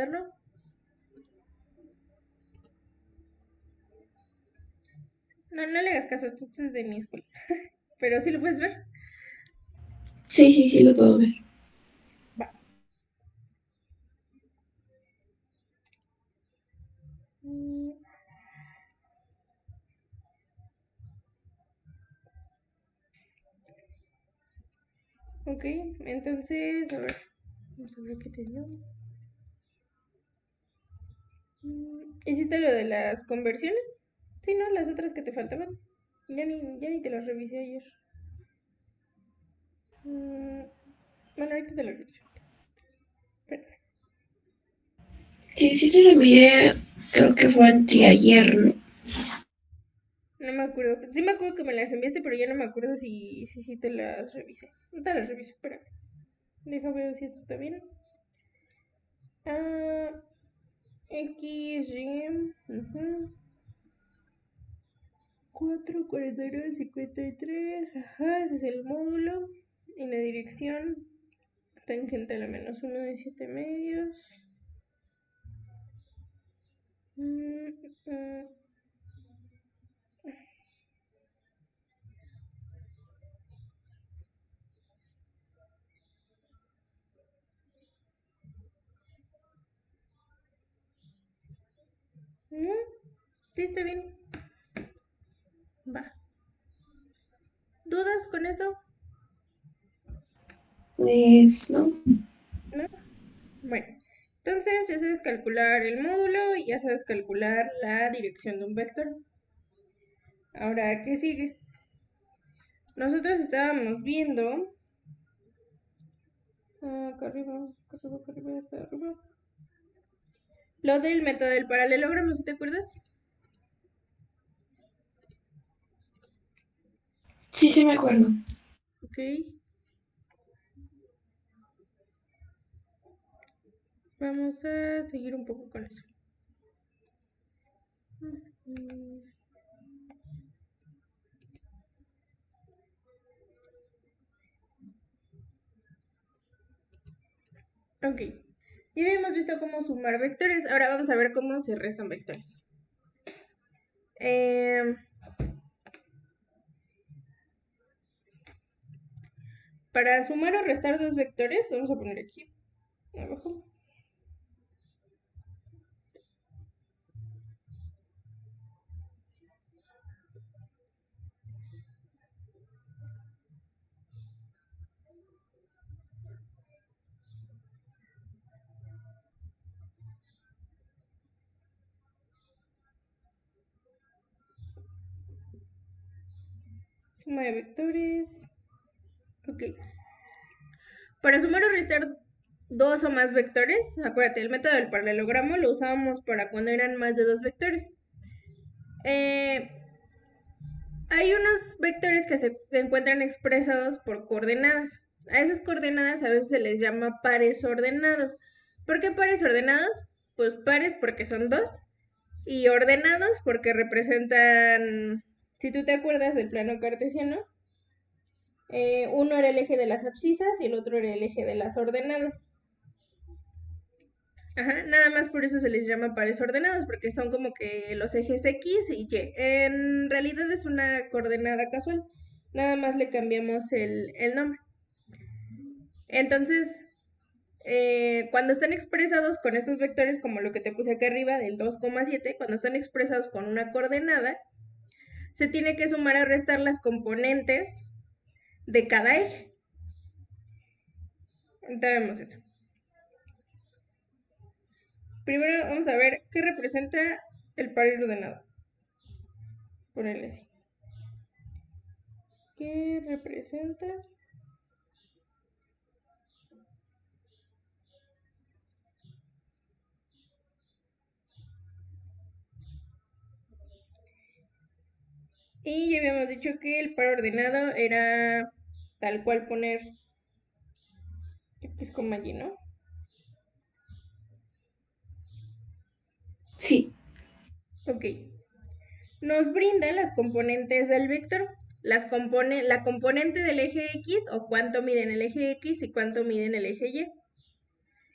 verlo? No, no le hagas caso, esto es de mi escuela. Pero sí lo puedes ver. Sí, sí, sí, lo puedo ver. Va. Mm, ok, entonces, a ver. Vamos a ver qué te dio. ¿Hiciste lo de las conversiones? Sí, ¿no? Las otras que te faltaban. Ya ni te las revisé ayer. Mm, bueno, ahorita te las reviso. Espera. Sí, sí te lo envié, creo que fue anteayer, ¿no? No me acuerdo. Sí me acuerdo que me las enviaste, pero ya no me acuerdo si te las revisé. No te las reviso, espera. Deja ver si esto está bien. Ah, X, Y. 4, 49, 53. Ajá, ese es el módulo. Y la dirección. Tangente a la -1 de 7 medios. Mm, mm, sí, está bien. Va. ¿Dudas con eso? Pues no. ¿No? Bueno, entonces ya sabes calcular el módulo y ya sabes calcular la dirección de un vector. Ahora, ¿qué sigue? Nosotros estábamos viendo. Acá arriba, acá arriba, acá arriba, acá arriba. Lo del método del paralelogramo, ¿sí te acuerdas? Sí, sí me acuerdo. Ok. Vamos a seguir un poco con eso. Mm, Ok. Ya habíamos visto cómo sumar vectores. Ahora vamos a ver cómo se restan vectores. Eh, para sumar o restar dos vectores, vamos a poner aquí abajo. Suma de vectores. Ok. Para sumar o restar dos o más vectores, acuérdate, el método del paralelogramo lo usábamos para cuando eran más de dos vectores. Eh, hay unos vectores que se encuentran expresados por coordenadas. A esas coordenadas a veces se les llama pares ordenados. ¿Por qué pares ordenados? Pues pares porque son dos y ordenados porque representan, si tú te acuerdas del plano cartesiano, uno era el eje de las abscisas y el otro era el eje de las ordenadas. Ajá, nada más por eso se les llama pares ordenados, porque son como que los ejes X y Y. En realidad es una coordenada casual, nada más le cambiamos el nombre. Entonces, cuando están expresados con estos vectores, como lo que te puse acá arriba del 2,7, cuando están expresados con una coordenada, se tiene que sumar a restar las componentes de cada eje. Ahorita vemos eso. Primero vamos a ver qué representa el par ordenado. Ponerle así. ¿Qué representa? Y ya habíamos dicho que el par ordenado era tal cual poner X, Y, ¿no? Sí. Ok. Nos brinda las componentes del vector. La componente del eje X o cuánto mide en el eje X y cuánto mide en el eje Y.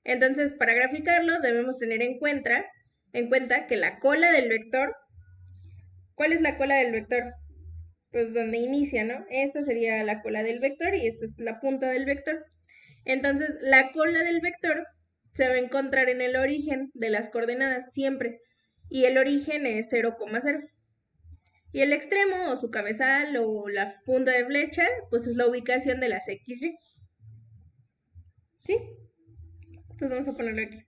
Entonces, para graficarlo debemos tener en cuenta que la cola del vector, ¿cuál es la cola del vector? Pues donde inicia, ¿no? Esta sería la cola del vector y esta es la punta del vector. Entonces, la cola del vector se va a encontrar en el origen de las coordenadas siempre, y el origen es 0,0. Y el extremo o su cabezal o la punta de flecha, pues es la ubicación de las XY. ¿Sí? Entonces vamos a ponerlo aquí.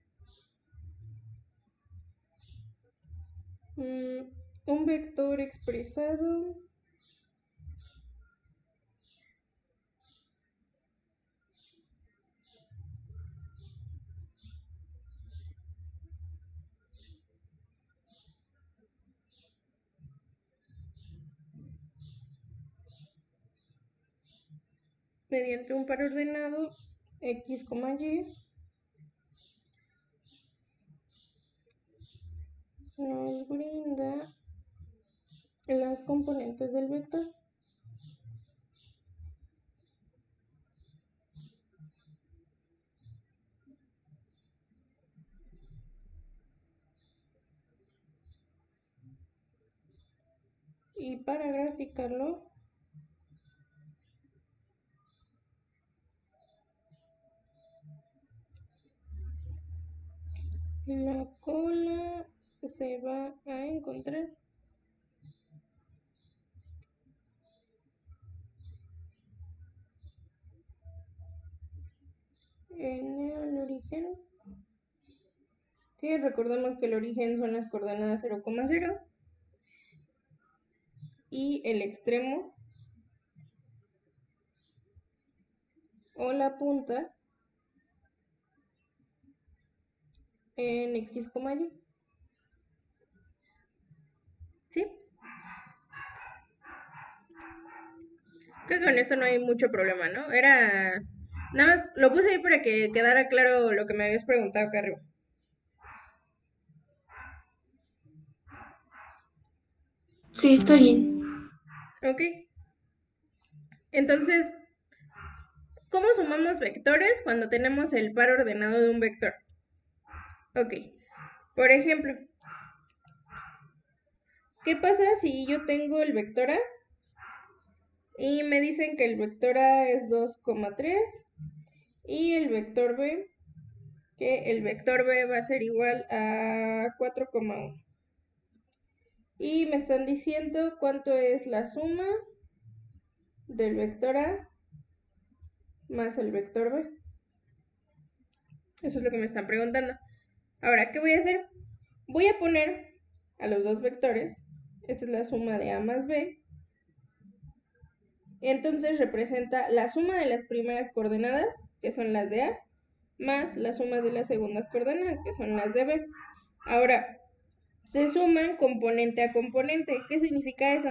Un vector expresado mediante un par ordenado x, y nos brinda las componentes del vector. Y para graficarlo, la cola se va a encontrar en el origen, que recordemos que el origen son las coordenadas 0,0 y el extremo o la punta en x, y. ¿Sí? Creo que con esto no hay mucho problema, ¿no? Nada más lo puse ahí para que quedara claro lo que me habías preguntado acá arriba. Sí, está bien. Ok. Entonces, ¿cómo sumamos vectores cuando tenemos el par ordenado de un vector? Ok. Por ejemplo, ¿qué pasa si yo tengo el vector A y me dicen que el vector A es 2,3 y el vector B, que el vector B va a ser igual a 4,1? Y me están diciendo cuánto es la suma del vector A más el vector B. Eso es lo que me están preguntando. Ahora, ¿qué voy a hacer? Voy a poner a los dos vectores. Esta es la suma de A más B. Entonces representa la suma de las primeras coordenadas, que son las de A, más las sumas de las segundas coordenadas, que son las de B. Ahora, se suman componente a componente. ¿Qué significa eso?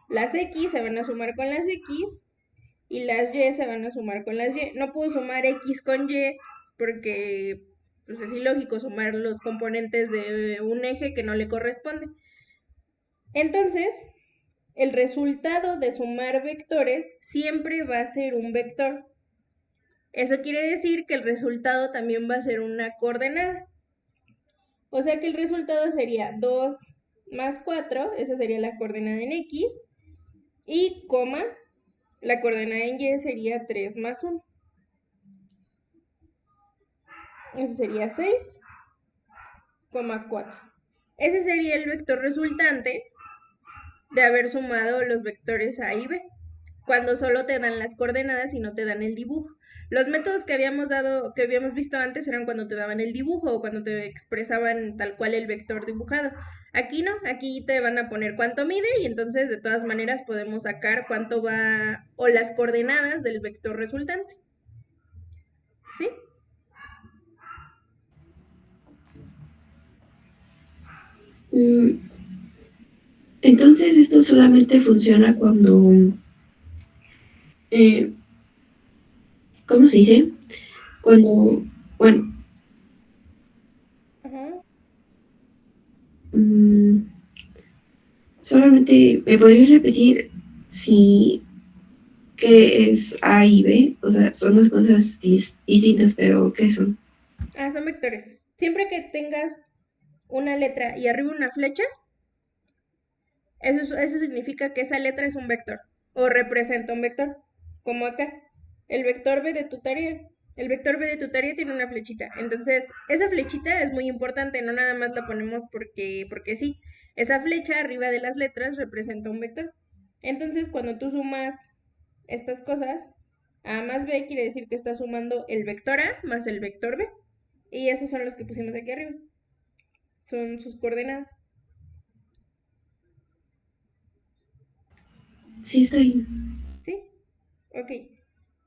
Las X se van a sumar con las X y las Y se van a sumar con las Y. No puedo sumar X con Y porque pues, es ilógico sumar los componentes de un eje que no le corresponde. Entonces, el resultado de sumar vectores siempre va a ser un vector. Eso quiere decir que el resultado también va a ser una coordenada. O sea que el resultado sería 2 más 4, esa sería la coordenada en X, y coma, la coordenada en Y sería 3 más 1. Eso sería 6,4. Ese sería el vector resultante de haber sumado los vectores A y B, cuando solo te dan las coordenadas y no te dan el dibujo. Los métodos que habíamos visto antes eran cuando te daban el dibujo o cuando te expresaban tal cual el vector dibujado. Aquí no, aquí te van a poner cuánto mide y entonces de todas maneras podemos sacar cuánto va o las coordenadas del vector resultante. ¿Sí? Entonces esto solamente funciona cuando, eh, ¿cómo se dice? Cuando, bueno, Ajá. solamente me podrías repetir si qué es A y B, o sea, son dos cosas distintas, pero ¿qué son? Son vectores. Siempre que tengas una letra y arriba una flecha, eso significa que esa letra es un vector o representa un vector, como acá. El vector B de tu tarea. El vector B de tu tarea tiene una flechita. Entonces, esa flechita es muy importante, no nada más la ponemos porque sí. Esa flecha arriba de las letras representa un vector. Entonces, cuando tú sumas estas cosas, A más B quiere decir que estás sumando el vector A más el vector B. Y esos son los que pusimos aquí arriba. Son sus coordenadas. Sí, está bien. ¿Sí? Ok.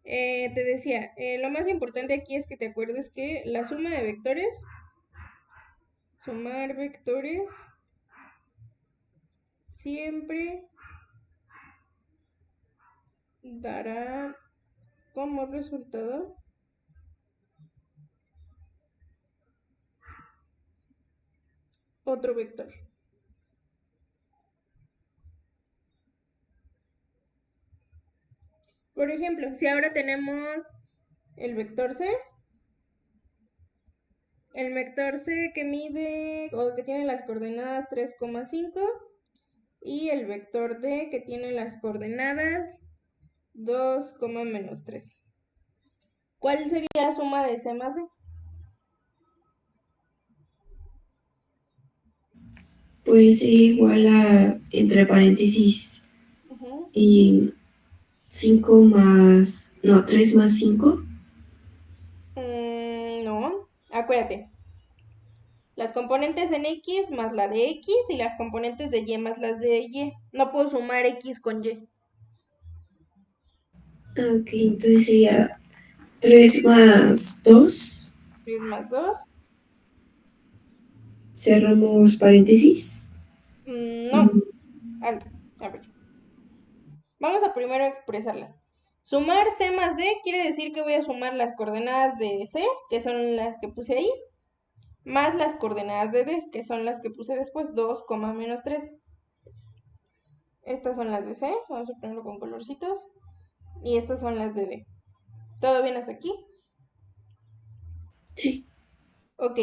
Te decía, lo más importante aquí es que te acuerdes que la suma de vectores, sumar vectores, siempre dará como resultado otro vector. Por ejemplo, si ahora tenemos el vector C, el vector C que mide o que tiene las coordenadas 3,5 y el vector D que tiene las coordenadas 2, menos 3. ¿Cuál sería la suma de C más D? Pues sería igual a, entre paréntesis, Ujú. y 5 más, no, 3 más 5. No, acuérdate. Las componentes en X más la de X y las componentes de Y más las de Y. No puedo sumar X con Y. Ok, entonces sería 3 más 2. 3 más 2. Cerramos paréntesis. No. A ver. Vamos a primero expresarlas. Sumar C más D quiere decir que voy a sumar las coordenadas de C, que son las que puse ahí, más las coordenadas de D, que son las que puse después, 2, menos 3. Estas son las de C, vamos a ponerlo con colorcitos. Y estas son las de D. ¿Todo bien hasta aquí? Sí. Ok.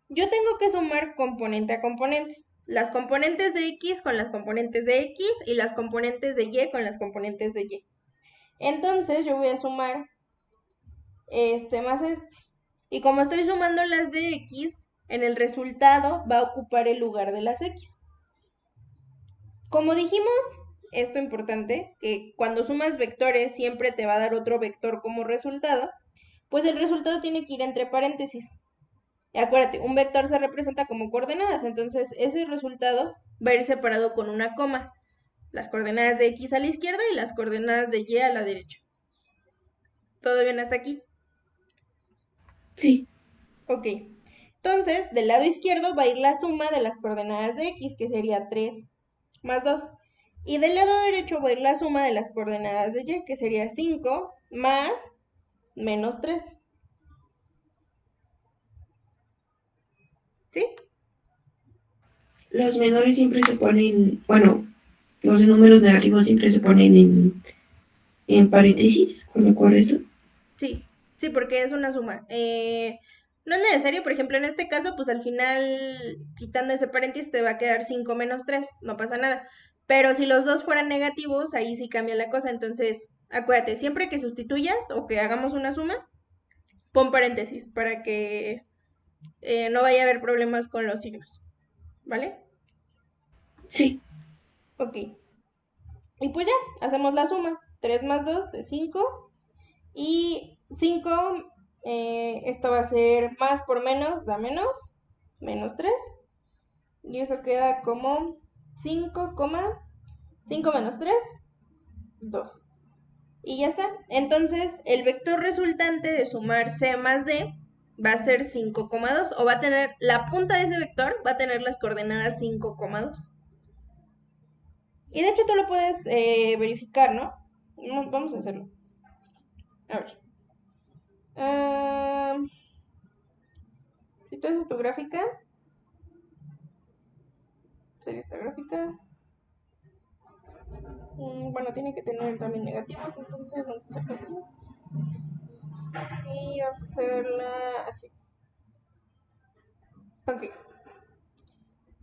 Yo tengo que sumar componente a componente. Las componentes de X con las componentes de X y las componentes de Y con las componentes de Y. Entonces yo voy a sumar este más este. Y como estoy sumando las de X, en el resultado va a ocupar el lugar de las X. Como dijimos, esto importante, que cuando sumas vectores siempre te va a dar otro vector como resultado, pues el resultado tiene que ir entre paréntesis. Y acuérdate, un vector se representa como coordenadas, entonces ese resultado va a ir separado con una coma. Las coordenadas de X a la izquierda y las coordenadas de Y a la derecha. ¿Todo bien hasta aquí? Sí. Ok. Entonces, del lado izquierdo va a ir la suma de las coordenadas de X, que sería 3 más 2. Y del lado derecho va a ir la suma de las coordenadas de Y, que sería 5 más menos 3. ¿Sí? Los menores siempre se ponen, bueno, los de números negativos siempre se ponen en paréntesis, ¿cuál correcto? Sí, sí, porque es una suma. No es necesario, por ejemplo, en este caso, pues al final, quitando ese paréntesis, te va a quedar 5 menos 3, no pasa nada. Pero si los dos fueran negativos, ahí sí cambia la cosa. Entonces, acuérdate, siempre que sustituyas o que hagamos una suma, pon paréntesis para que no vaya a haber problemas con los signos. ¿Vale? Sí. Ok. Y pues ya, hacemos la suma. 3 más 2 es 5. Y 5, esto va a ser más por menos, da menos, menos 3. Y eso queda como 5, 5 menos 3, 2. Y ya está. Entonces, el vector resultante de sumar C más D va a ser 5,2. O va a tener, la punta de ese vector va a tener las coordenadas 5,2. Y de hecho tú lo puedes verificar, ¿no? Vamos a hacerlo. A ver. Ah, si tú haces tu gráfica, sería esta gráfica. Bueno, tiene que tener también negativos, entonces vamos a hacerlo así. Y vamos a hacerla así. Ok.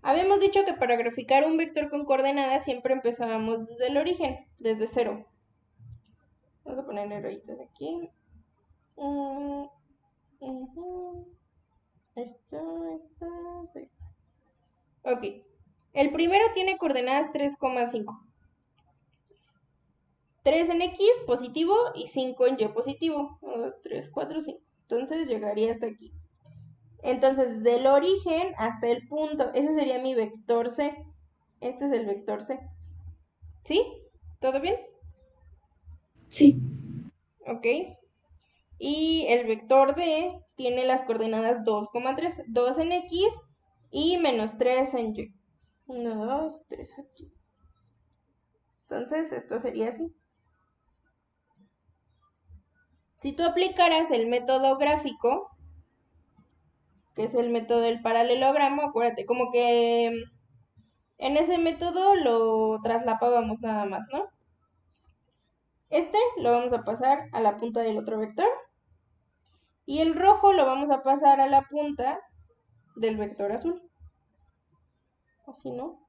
Habíamos dicho que para graficar un vector con coordenadas siempre empezábamos desde el origen, desde cero. Vamos a ponerle rayitas aquí. Esto, esto. Ok. El primero tiene coordenadas 3,5. 3 en X positivo y 5 en Y positivo. 1, 2, 3, 4, 5. Entonces llegaría hasta aquí. Entonces, del origen hasta el punto, ese sería mi vector C. Este es el vector C. ¿Sí? ¿Todo bien? Sí. Ok. Y el vector D tiene las coordenadas 2,3. 2 en X y menos 3 en Y. 1, 2, 3 aquí. Entonces, esto sería así. Si tú aplicaras el método gráfico, que es el método del paralelogramo, acuérdate, como que en ese método lo traslapábamos nada más, ¿no? Este lo vamos a pasar a la punta del otro vector y el rojo lo vamos a pasar a la punta del vector azul. Así, ¿no?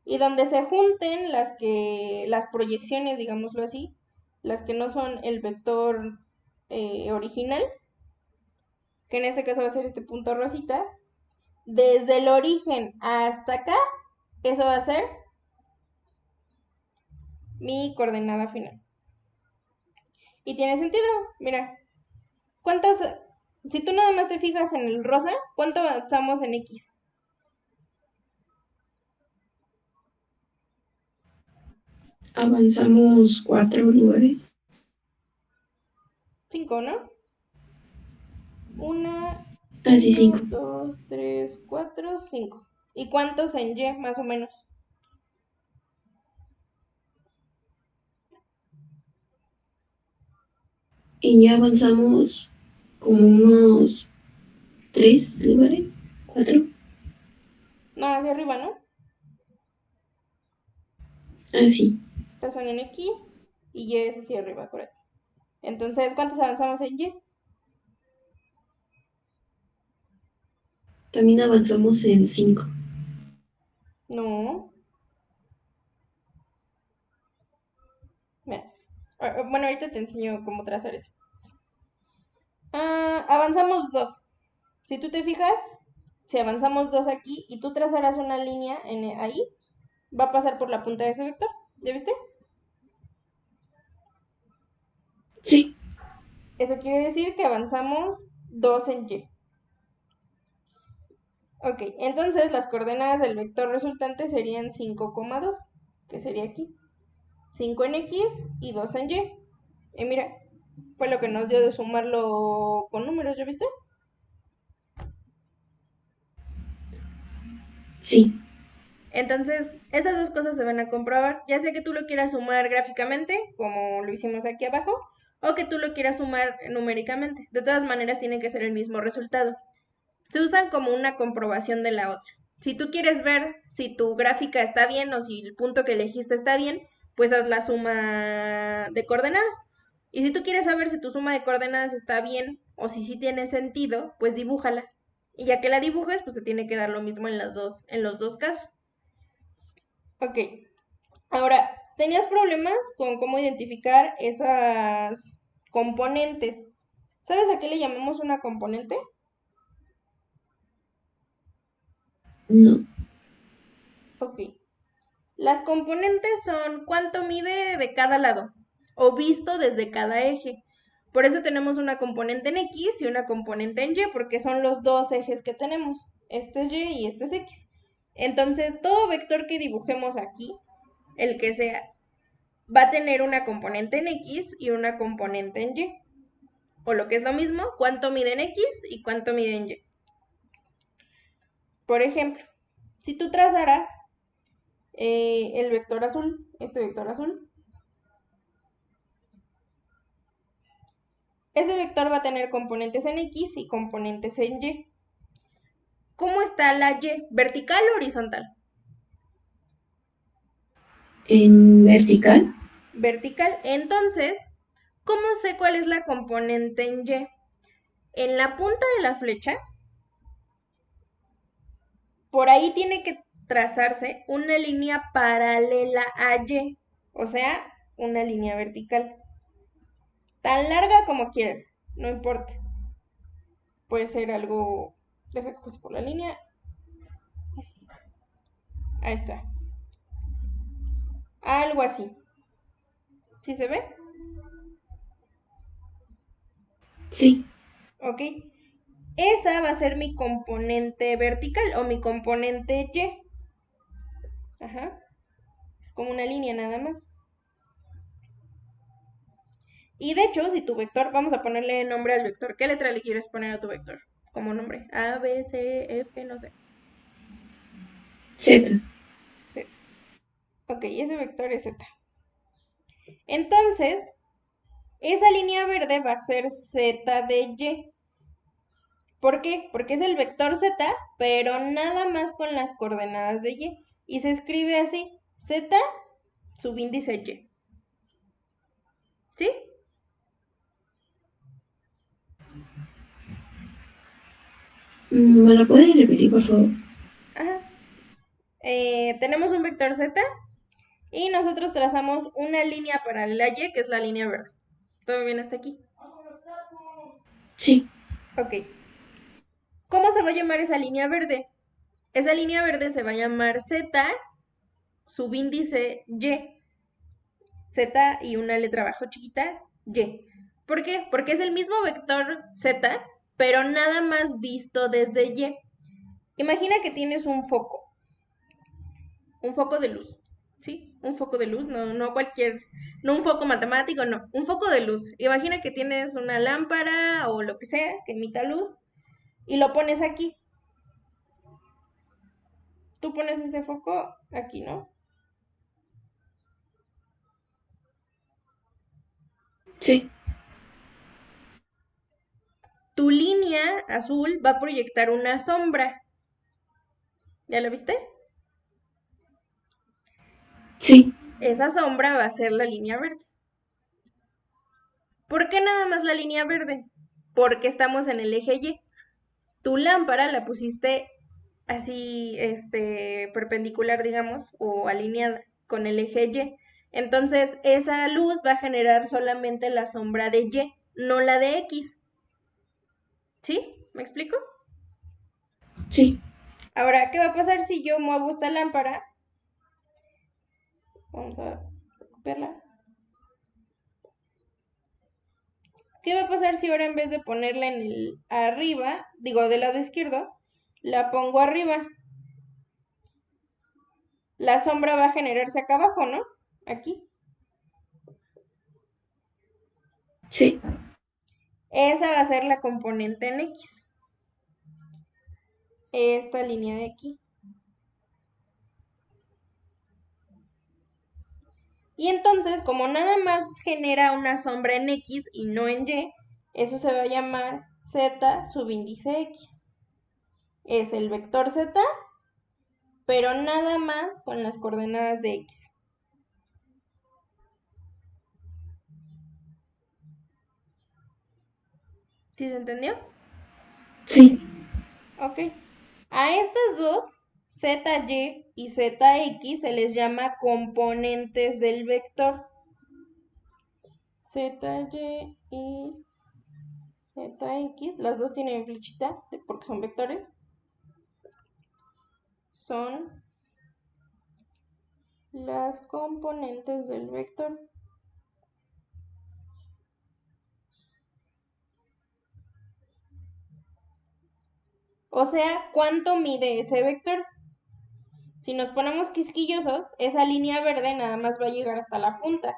Y donde se junten las proyecciones, digámoslo así, las que no son el vector original, que en este caso va a ser este punto rosita, desde el origen hasta acá, eso va a ser mi coordenada final. Y tiene sentido, mira, ¿cuántas? Si tú nada más te fijas en el rosa, ¿cuánto avanzamos en X? Avanzamos 4 lugares. 5, ¿no? 1, Así 5. 2, 3, 4, 5. ¿Y cuántos en Y, más o menos? Y ya avanzamos como unos 3 lugares, 4. No, hacia arriba, ¿no? Así. Estas son en X y Y es hacia arriba, acuérdate. Entonces, ¿cuántos avanzamos en Y? También avanzamos en 5. No. Mira. Bueno, ahorita te enseño cómo trazar eso. Avanzamos 2. Si tú te fijas, si avanzamos 2 aquí y tú trazarás una línea ahí, va a pasar por la punta de ese vector. ¿Ya viste? Sí. Eso quiere decir que avanzamos 2 en Y. Ok, entonces las coordenadas del vector resultante serían 5,2, que sería aquí. 5 en X y 2 en Y. Y mira, fue lo que nos dio de sumarlo con números, ¿ya viste? Sí. Entonces, esas dos cosas se van a comprobar, ya sea que tú lo quieras sumar gráficamente, como lo hicimos aquí abajo, o que tú lo quieras sumar numéricamente. De todas maneras, tiene que ser el mismo resultado. Se usan como una comprobación de la otra. Si tú quieres ver si tu gráfica está bien o si el punto que elegiste está bien, pues haz la suma de coordenadas. Y si tú quieres saber si tu suma de coordenadas está bien o si sí tiene sentido, pues dibújala. Y ya que la dibujes, pues se tiene que dar lo mismo en los dos casos. Ok, ahora, ¿tenías problemas con cómo identificar esas componentes? ¿Sabes a qué le llamamos una componente? No. Ok. Las componentes son cuánto mide de cada lado o visto desde cada eje. Por eso tenemos una componente en X y una componente en Y, porque son los dos ejes que tenemos. Este es Y y este es X. Entonces, todo vector que dibujemos aquí, el que sea, va a tener una componente en X y una componente en Y. O lo que es lo mismo, cuánto mide en X y cuánto mide en Y. Por ejemplo, si tú trazaras el vector azul, este vector azul, ese vector va a tener componentes en X y componentes en Y. ¿Cómo está la Y? ¿Vertical o horizontal? En vertical. Vertical. Entonces, ¿cómo sé cuál es la componente en Y? En la punta de la flecha por ahí tiene que trazarse una línea paralela a Y, o sea, una línea vertical. Tan larga como quieras, no importa. Puede ser algo, deja que pase por la línea, ahí está, algo así. ¿Sí se ve? Sí, Ok. Esa va a ser mi componente vertical o mi componente Y. Ajá. Es como una línea nada más. Y de hecho, si tu vector, vamos a ponerle nombre al vector. ¿Qué letra le quieres poner a tu vector? Como nombre. A, B, C, F, no sé. Z. Z. Ok, ese vector es Z. Entonces, esa línea verde va a ser Z de Y. ¿Por qué? Porque es el vector Z, pero nada más con las coordenadas de Y. Y se escribe así, Z subíndice Y. ¿Sí? ¿Me lo puedes repetir, por favor? Ajá. Tenemos un vector Z y nosotros trazamos una línea paralela a Y, que es la línea verde. ¿Todo bien hasta aquí? Sí, Ok. ¿Cómo se va a llamar esa línea verde? Esa línea verde se va a llamar Z subíndice Y. Z y una letra abajo chiquita, Y. ¿Por qué? Porque es el mismo vector Z, pero nada más visto desde Y. Imagina que tienes un foco de luz, ¿sí? Un foco de luz, no cualquier, no un foco matemático, no, un foco de luz. Imagina que tienes una lámpara o lo que sea que emita luz y lo pones aquí. Tú pones ese foco aquí, ¿no? sí, Tu línea azul va a proyectar una sombra. ¿Ya la viste? sí, Esa sombra va a ser la línea verde. ¿Por qué nada más la línea verde? Porque estamos en el eje Y. Tu lámpara la pusiste así, perpendicular, digamos, o alineada con el eje Y. Entonces, esa luz va a generar solamente la sombra de Y, no la de X. ¿Sí? ¿Me explico? sí. Ahora, ¿qué va a pasar si yo muevo esta lámpara? Vamos a verla. ¿Qué va a pasar si ahora en vez de ponerla en el arriba, digo del lado izquierdo, la pongo arriba? La sombra va a generarse acá abajo, ¿no? Aquí. Sí, Esa va a ser la componente en X. Esta línea de aquí. Y entonces, como nada más genera una sombra en X y no en Y, eso se va a llamar Z subíndice X. Es el vector Z, pero nada más con las coordenadas de X. ¿Sí se entendió? sí, Ok. A estas dos, ZY y ZX, se les llama componentes del vector. ZY y ZX, las dos tienen flechita porque son vectores. Son las componentes del vector. O sea, ¿cuánto mide ese vector? Si nos ponemos quisquillosos, esa línea verde nada más va a llegar hasta la punta,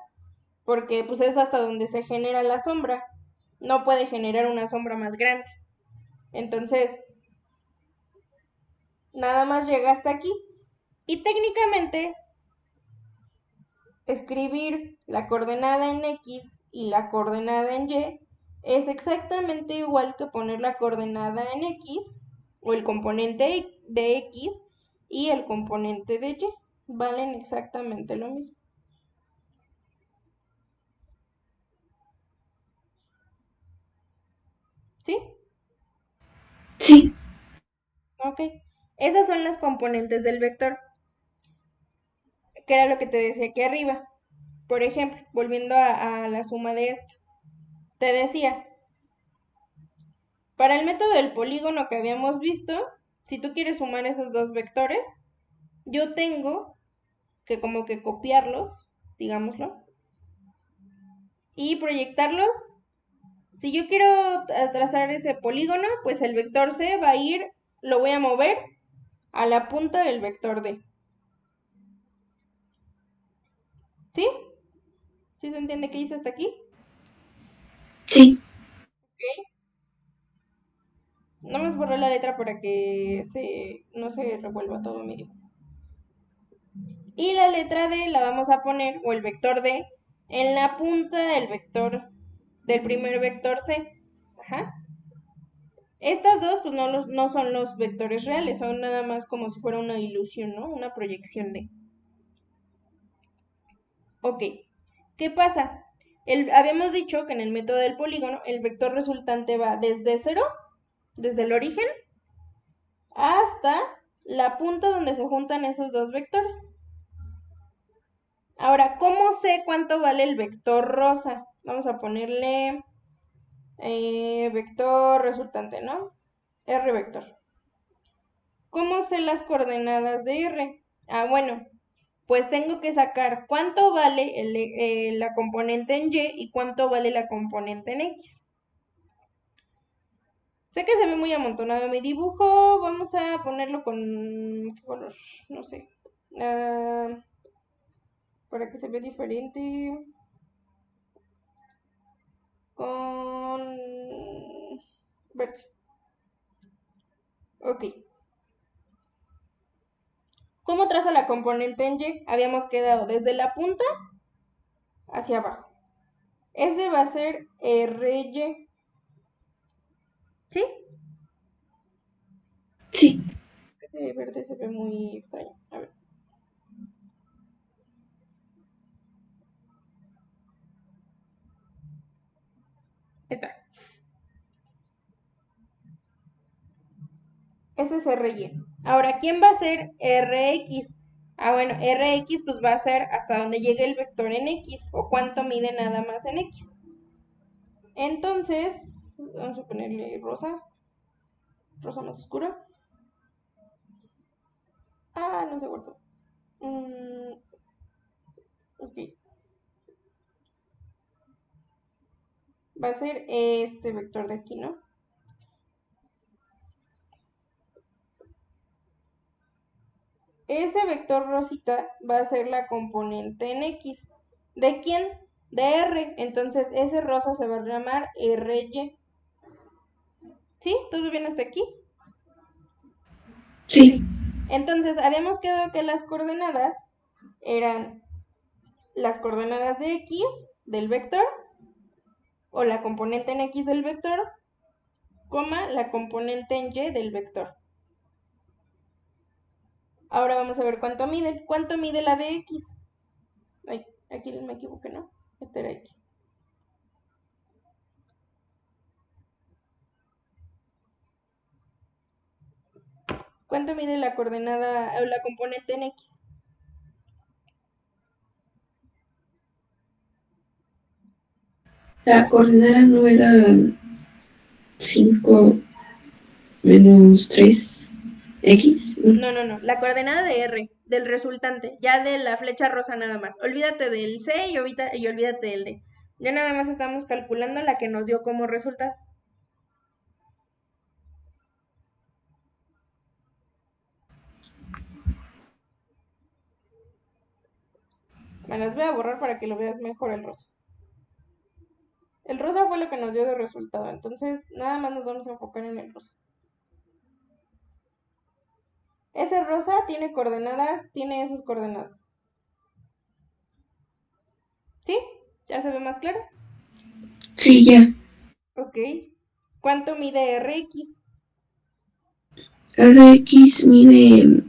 porque pues es hasta donde se genera la sombra. No puede generar una sombra más grande. Entonces, nada más llega hasta aquí. Y técnicamente, escribir la coordenada en X y la coordenada en Y es exactamente igual que poner la coordenada en X o el componente de X y el componente de Y. Valen exactamente lo mismo. ¿Sí? sí. Ok. Esas son las componentes del vector, que era lo que te decía aquí arriba. Por ejemplo, volviendo a la suma de esto, te decía, para el método del polígono que habíamos visto, si tú quieres sumar esos dos vectores, yo tengo que como que copiarlos, digámoslo, y proyectarlos. Si yo quiero trazar ese polígono, pues el vector C va a ir, lo voy a mover a la punta del vector D. ¿Sí? ¿Sí se entiende qué hice hasta aquí? Sí, Ok. No más borré la letra para que no se revuelva todo mi dibujo. Y la letra D la vamos a poner, o el vector D, en la punta del vector, del primer vector C. Ajá. Estas dos, pues no son los vectores reales, son nada más como si fuera una ilusión, ¿no? Una proyección de. Ok. ¿Qué pasa? Habíamos dicho que en el método del polígono el vector resultante va desde cero, desde el origen, hasta la punta donde se juntan esos dos vectores. Ahora, ¿cómo sé cuánto vale el vector rosa? Vamos a ponerle vector resultante, ¿no? R vector. ¿Cómo sé las coordenadas de R? Ah, bueno, pues tengo que sacar cuánto vale la componente en Y y cuánto vale la componente en X. Sé que se ve muy amontonado mi dibujo, vamos a ponerlo con... ¿qué color? No sé. Para que se vea diferente. Con... verde. Ok. ¿Cómo trazo la componente en Y? Habíamos quedado desde la punta hacia abajo. Ese va a ser RY. ¿Sí? sí. Ese verde se ve muy extraño. A ver. Está. Ese es RY. Ahora, ¿quién va a ser RX? Ah, bueno, RX pues va a ser hasta donde llegue el vector en X o cuánto mide nada más en X. Entonces, vamos a ponerle rosa, rosa más oscura. Ah, no se guardó. Ok. Va a ser este vector de aquí, ¿no? Ese vector rosita va a ser la componente en X. ¿De quién? De R. Entonces ese rosa se va a llamar RY. ¿Sí? ¿Todo bien hasta aquí? Sí, Entonces habíamos quedado que las coordenadas eran las coordenadas de X del vector o la componente en X del vector, coma la componente en Y del vector. Ahora vamos a ver cuánto mide. ¿Cuánto mide la de X? Ay, aquí me equivoqué, ¿no? Esta era X. ¿Cuánto mide la coordenada o la componente en X? la coordenada no era 5 menos 3x. No. La coordenada de R, del resultante, ya de la flecha rosa nada más. Olvídate del C y olvídate del D. Ya nada más estamos calculando la que nos dio como resultado. Me las voy a borrar para que lo veas mejor el rosa. El rosa fue lo que nos dio de resultado, entonces nada más nos vamos a enfocar en el rosa. Ese rosa tiene coordenadas, tiene esas coordenadas. ¿Sí? ¿Ya se ve más claro? Sí, ya. Ok. ¿Cuánto mide RX? Rx mide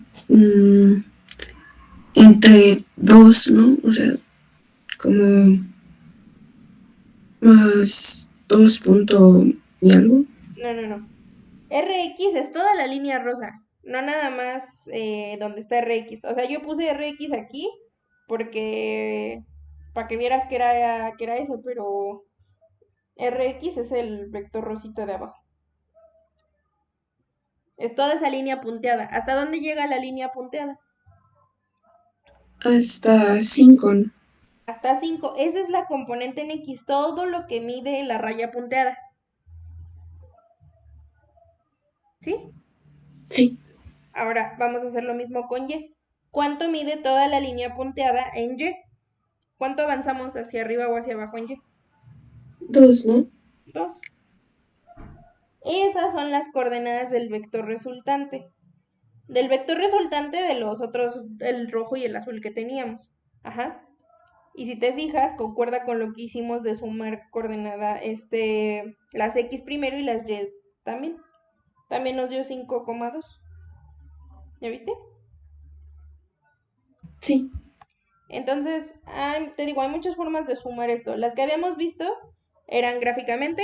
entre 2, ¿no? O sea, como más 2 punto y algo. No. RX es toda la línea rosa. no nada más donde está RX. O sea, yo puse RX aquí porque para que vieras que era eso, pero RX es el vector rosita de abajo. Es toda esa línea punteada. ¿Hasta dónde llega la línea punteada? Hasta 5. Hasta 5. Esa es la componente en X, todo lo que mide la raya punteada. ¿Sí? Sí, Ahora vamos a hacer lo mismo con Y. ¿Cuánto mide toda la línea punteada en Y? ¿Cuánto avanzamos hacia arriba o hacia abajo en Y? 2, ¿no? 2. Esas son las coordenadas del vector resultante. Del vector resultante de los otros, el rojo y el azul que teníamos. Ajá. Y si te fijas, concuerda con lo que hicimos de sumar coordenada, las X primero y las Y también. También nos dio 5,2. ¿Ya viste? Sí. Entonces, te digo, hay muchas formas de sumar esto. Las que habíamos visto eran gráficamente,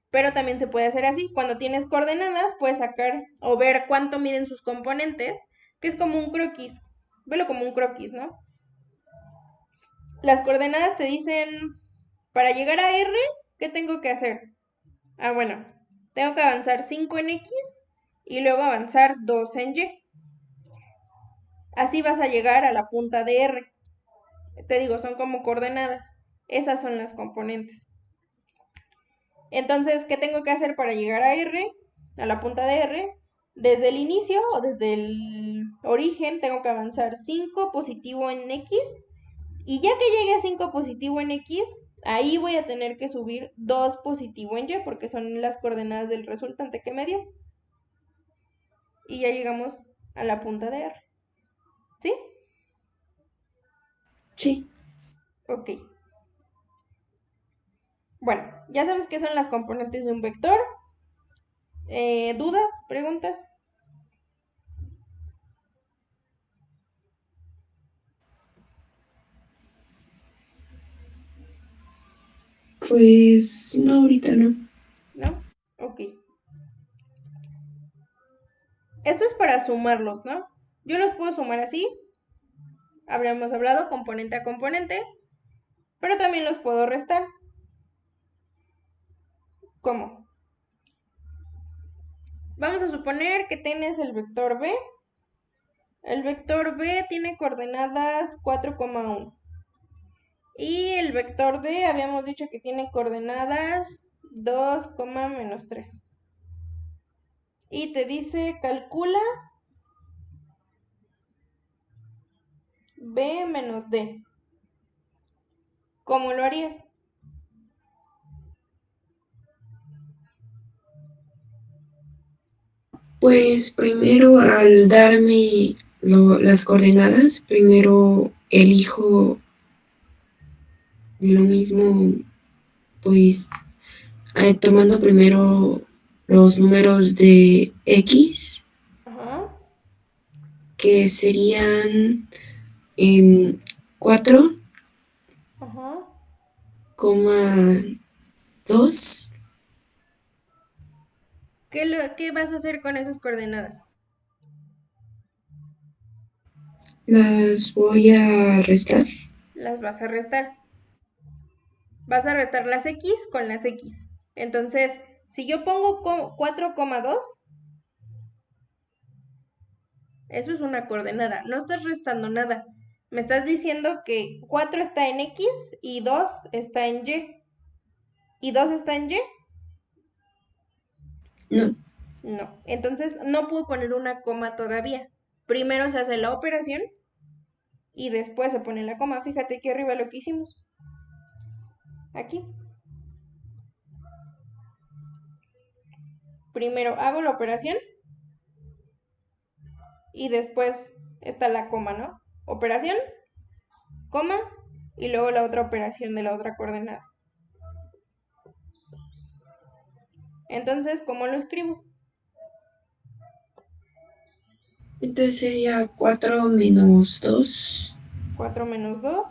pero también se puede hacer así. Cuando tienes coordenadas, puedes sacar o ver cuánto miden sus componentes, que es como un croquis. Velo como un croquis, ¿no? Las coordenadas te dicen, para llegar a R, ¿qué tengo que hacer? Bueno, tengo que avanzar 5 en X y luego avanzar 2 en Y. Así vas a llegar a la punta de R. Te digo, son como coordenadas. Esas son las componentes. Entonces, ¿qué tengo que hacer para llegar a R? A la punta de R. Desde el inicio o desde el origen tengo que avanzar 5 positivo en X. Y ya que llegue a 5 positivo en X, ahí voy a tener que subir 2 positivo en Y porque son las coordenadas del resultante que me dio. Y ya llegamos a la punta de R. ¿Sí? Sí. Ok. Bueno, ya sabes qué son las componentes de un vector. ¿Dudas? ¿Preguntas? Pues no, ahorita no. ¿No? Ok. Esto es para sumarlos, ¿no? Yo los puedo sumar así. Habríamos hablado componente a componente. Pero también los puedo restar. ¿Cómo? Vamos a suponer que tienes el vector B. El vector B tiene coordenadas 4,1. Y el vector D habíamos dicho que tiene coordenadas 2, menos 3. Y te dice, calcula B menos D. ¿Cómo lo harías? Pues primero al darme las coordenadas, primero elijo lo mismo, pues tomando primero los números de X, Ajá. que serían 4, Ajá. 2, ¿Qué vas a hacer con esas coordenadas? las voy a restar. Las vas a restar. Vas a restar las X con las X. Entonces, si yo pongo 4,2, eso es una coordenada. No estás restando nada. Me estás diciendo que 4 está en X y 2 está en Y. ¿Y 2 está en Y? No, No. Entonces, no puedo poner una coma todavía. Primero se hace la operación y después se pone la coma. Fíjate aquí arriba lo que hicimos. Aquí. Primero hago la operación y después está la coma, ¿no? Operación, coma y luego la otra operación de la otra coordenada. Entonces, ¿cómo lo escribo? entonces sería 4 menos 2 4 menos 2.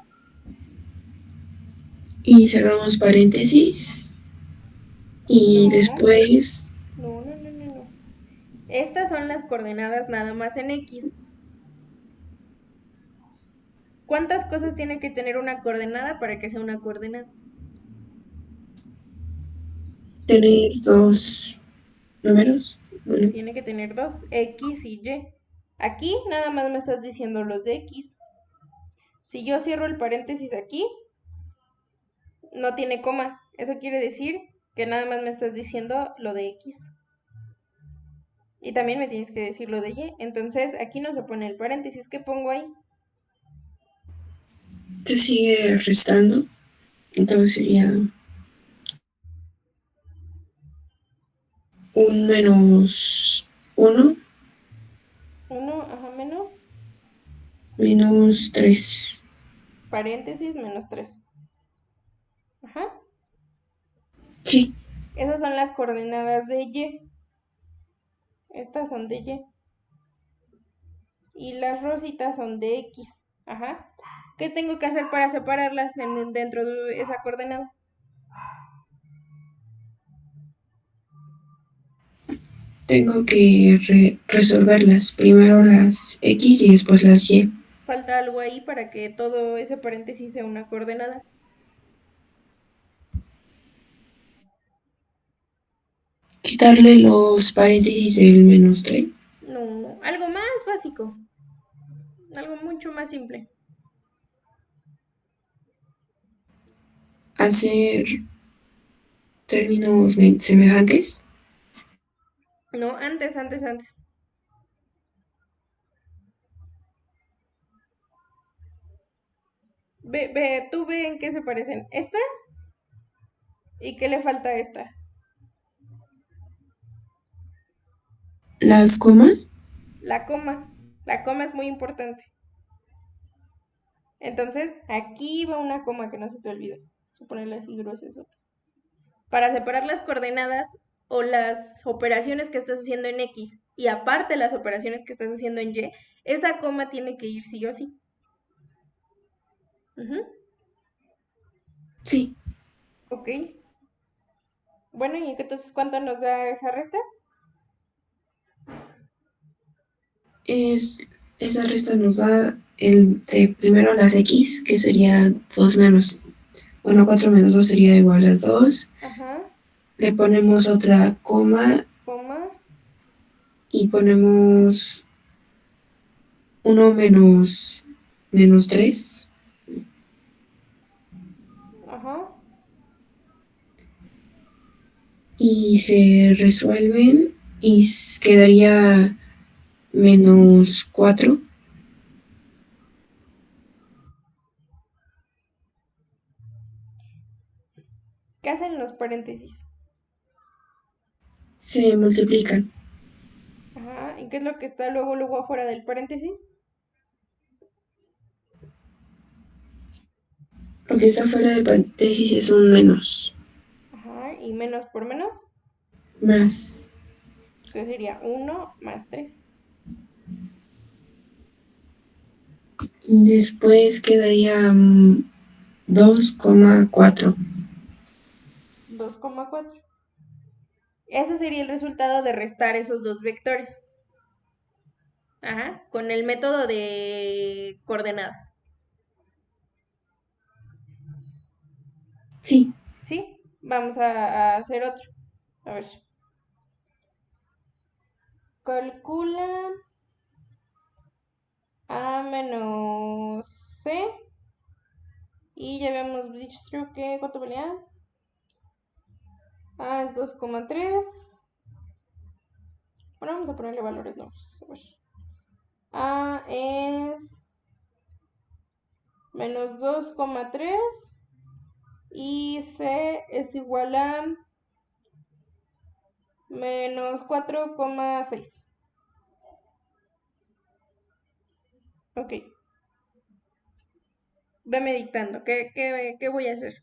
y cerramos paréntesis y No, después no. Estas son las coordenadas nada más en X. ¿Cuántas cosas tiene que tener una coordenada para que sea una coordenada? Tener dos números. Bueno, Tiene que tener dos, X y Y. Aquí nada más me estás diciendo los de X. Si yo cierro el paréntesis aquí, no tiene coma. Eso quiere decir que nada más me estás diciendo lo de X. Y también me tienes que decir lo de Y. Entonces aquí no se pone el paréntesis. ¿Qué pongo ahí? se sigue restando. Entonces sería un menos uno, 1, ajá, menos, menos 3. paréntesis, menos 3. Ajá. Sí, Esas son las coordenadas de Y. Estas son de Y. Y las rositas son de X. Ajá. ¿Qué tengo que hacer para separarlas dentro de esa coordenada? tengo que resolverlas. Primero las X y después las Y. Falta algo ahí para que todo ese paréntesis sea una coordenada. Quitarle los paréntesis del menos 3. No, algo más básico. Algo mucho más simple. Hacer términos semejantes. No, antes. Tú ve en qué se parecen. ¿Esta? ¿Y qué le falta a esta? Las comas. La coma. La coma es muy importante. Entonces, aquí va una coma que no se te olvide. Voy a ponerle así gruesas. Para separar las coordenadas o las operaciones que estás haciendo en X y aparte las operaciones que estás haciendo en Y, esa coma tiene que ir sí o sí. Ujú. Sí. Ok. Bueno, ¿y entonces cuánto nos da esa resta? Esa resta nos da el de primero las X, que sería 2 menos, bueno, 4 menos 2 sería igual a 2. Ajá. Le ponemos otra coma Coma. y ponemos 1 menos 3. Ajá. Y se resuelven y quedaría menos 4. ¿Qué hacen los paréntesis? Se multiplican. Ajá. ¿Y qué es lo que está luego afuera del paréntesis? Lo que está fuera de paréntesis es un menos. Ajá. ¿Y menos por menos? Más. Entonces sería 1 más 3. Y después quedaría 2,4. 2,4. Ese sería el resultado de restar esos dos vectores. Ajá, con el método de coordenadas. Sí. ¿Sí? Vamos a hacer otro. A ver. Calcula A menos C. Y ya habíamos dicho que, ¿cuánto valía? A es 2,3. Bueno, vamos a ponerle valores nuevos. A ver. A es menos 2,3 y C es igual a menos 4,6. Ok. Ve meditando. ¿Qué voy a hacer?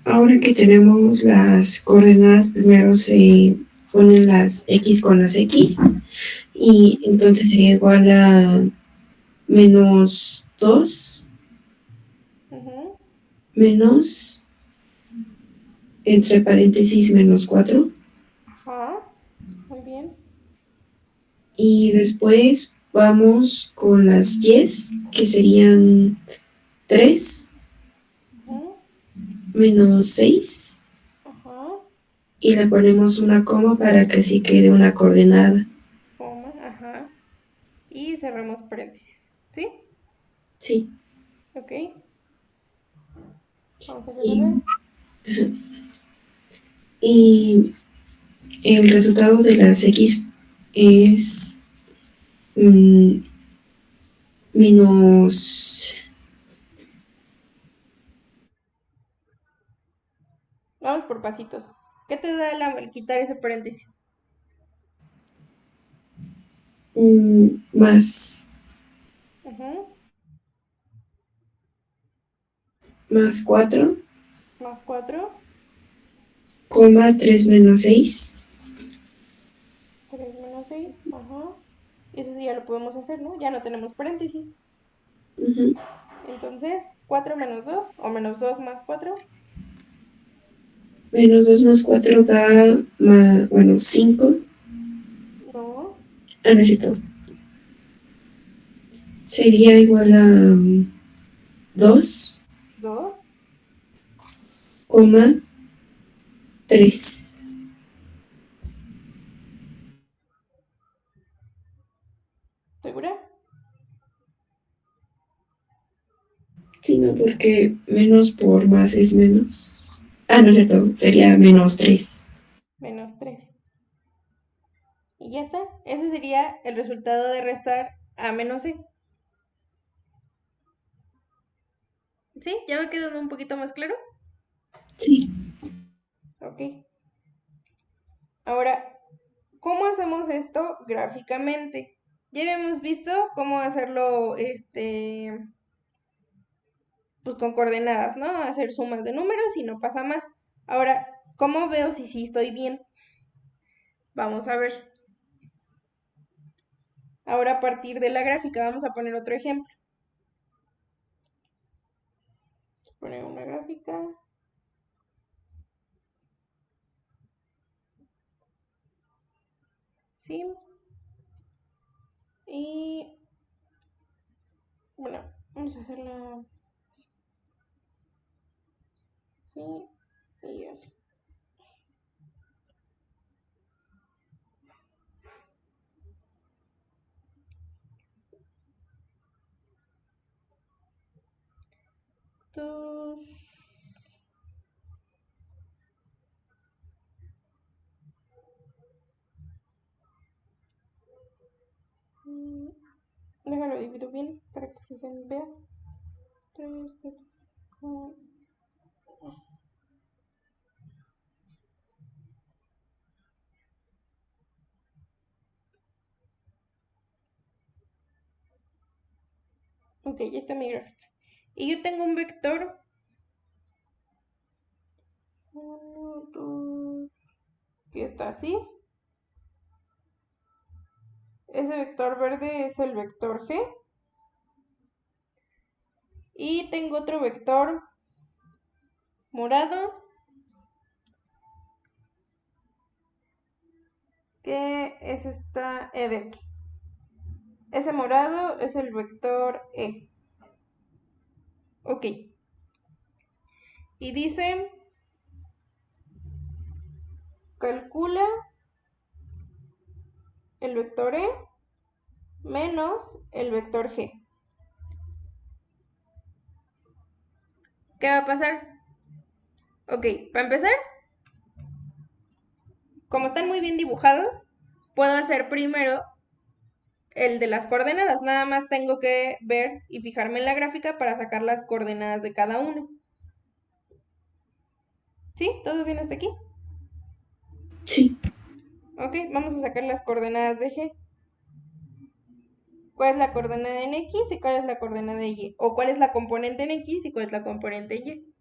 Ahora que tenemos las coordenadas, primero se ponen las X con las X y entonces sería igual a menos 2 Ujú. menos entre paréntesis menos 4. Muy bien. Y después vamos con las yes, que serían 3 Ujú. menos 6 Ajá. y le ponemos una coma para que así quede una coordenada. Coma. Ajá. Y cerramos paréntesis. ¿Sí? Sí. Ok. Vamos a resolver. Y, y el resultado de las x es menos... Vamos por pasitos. ¿Qué te da el quitar ese paréntesis? más, Ujú. más 4, Más 4. coma 3 menos 6. 3 menos 6. Ajá. Eso sí ya lo podemos hacer, ¿no? Ya no tenemos paréntesis. Ujú. Entonces, 4 menos 2 o menos 2 más 4. Menos 2 más 4 da, bueno, 5. No. Ah, no es cierto. Sería igual a 2, 2. coma 3. ¿Segura? Sino porque menos por más es menos. Ah, no es cierto. Sería menos 3. Menos 3. Y ya está. Ese sería el resultado de restar a menos c. ¿Sí? ¿Ya va quedando un poquito más claro? Sí. Ok. Ahora, ¿cómo hacemos esto gráficamente? Ya habíamos visto cómo hacerlo, pues con coordenadas, ¿no? Hacer sumas de números y no pasa más. Ahora, ¿cómo veo si sí estoy bien? Vamos a ver. Ahora, a partir de la gráfica, vamos a poner otro ejemplo. Vamos a poner una gráfica. ¿Sí? Y, bueno, vamos a hacerla así y así. Dos. Déjalo divido bien para que se vea. 3, 4, 5. Ok, ya está mi gráfica. Y yo tengo un vector 1, 2, que está así. Ese vector verde es el vector G. Y tengo otro vector morado que es esta E de aquí. Ese morado es el vector E. Ok. Y dice, calcula el vector E menos el vector G. ¿Qué va a pasar? Ok, para empezar, como están muy bien dibujados, puedo hacer primero el de las coordenadas. Nada más tengo que ver y fijarme en la gráfica para sacar las coordenadas de cada uno. ¿Sí? ¿Todo bien hasta aquí? Sí. Ok, vamos a sacar las coordenadas de G. ¿Cuál es la coordenada en X y cuál es la coordenada de Y? O cuál es la componente en X y cuál es la componente en Y.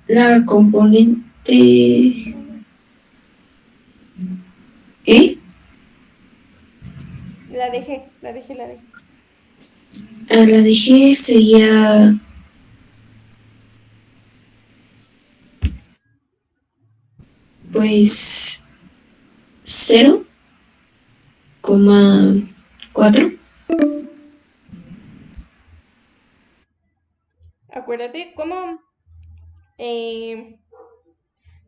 La componente E. La de G, la de G, la de G. A la de G sería Pues 0,4. Acuérdate, como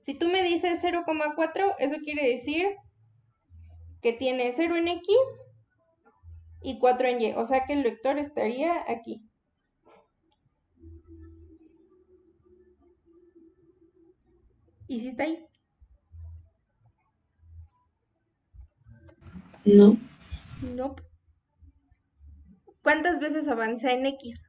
si tú me dices 0,4, eso quiere decir que tiene 0 en X y 4 en Y. O sea que el vector estaría aquí. ¿Y si está ahí? No. No. ¿Cuántas veces avanza en X?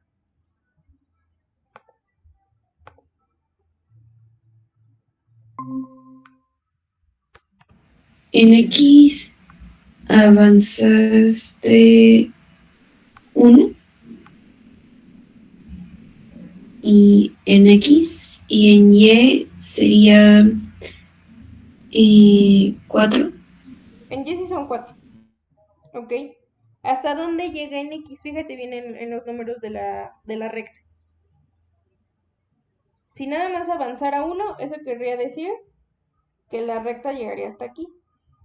En X avanzaste 1 y en X y en Y sería 4. En Y sí son 4. ¿Ok? ¿Hasta dónde llega en X? Fíjate bien en los números de la recta. Si nada más avanzara 1, eso querría decir que la recta llegaría hasta aquí,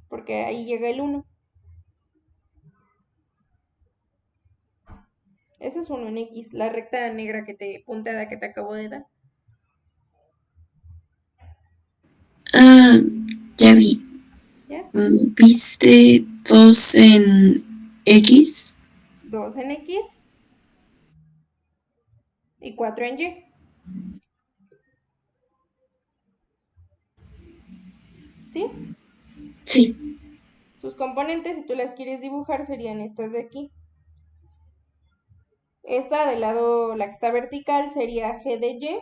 porque ahí llega el 1. Ese es 1 en X, la recta negra punteada que te acabo de dar. Ah, ya vi. ¿Ya? ¿Viste 2 en X? 2 en X y 4 en Y. ¿Sí? Sí. Sus componentes, si tú las quieres dibujar, serían estas de aquí. Esta del lado, la que está vertical, sería G de Y.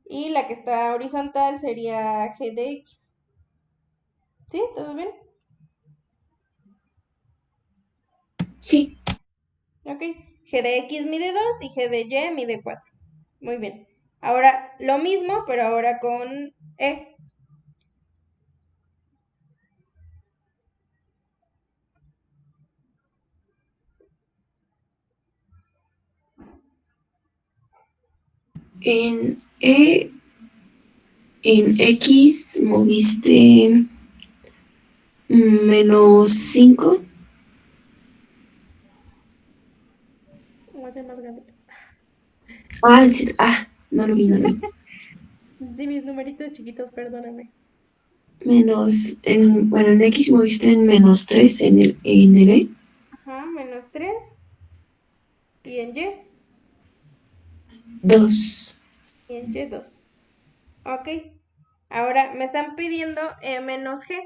Y la que está horizontal sería G de X. ¿Sí? ¿Todo bien? Sí. Ok. G de X mide 2 y G de Y mide 4. Muy bien. Ahora lo mismo, pero ahora con E. En X moviste -5. Voy a hacer más grande. Ah, sí, no lo vi, no lo vi. Sí, mis numeritos chiquitos, perdóname. Bueno, en X moviste en -3 en el E. Ajá, menos 3. Y en Y. 2. Y en Y 2. Ok. Ahora me están pidiendo E menos G.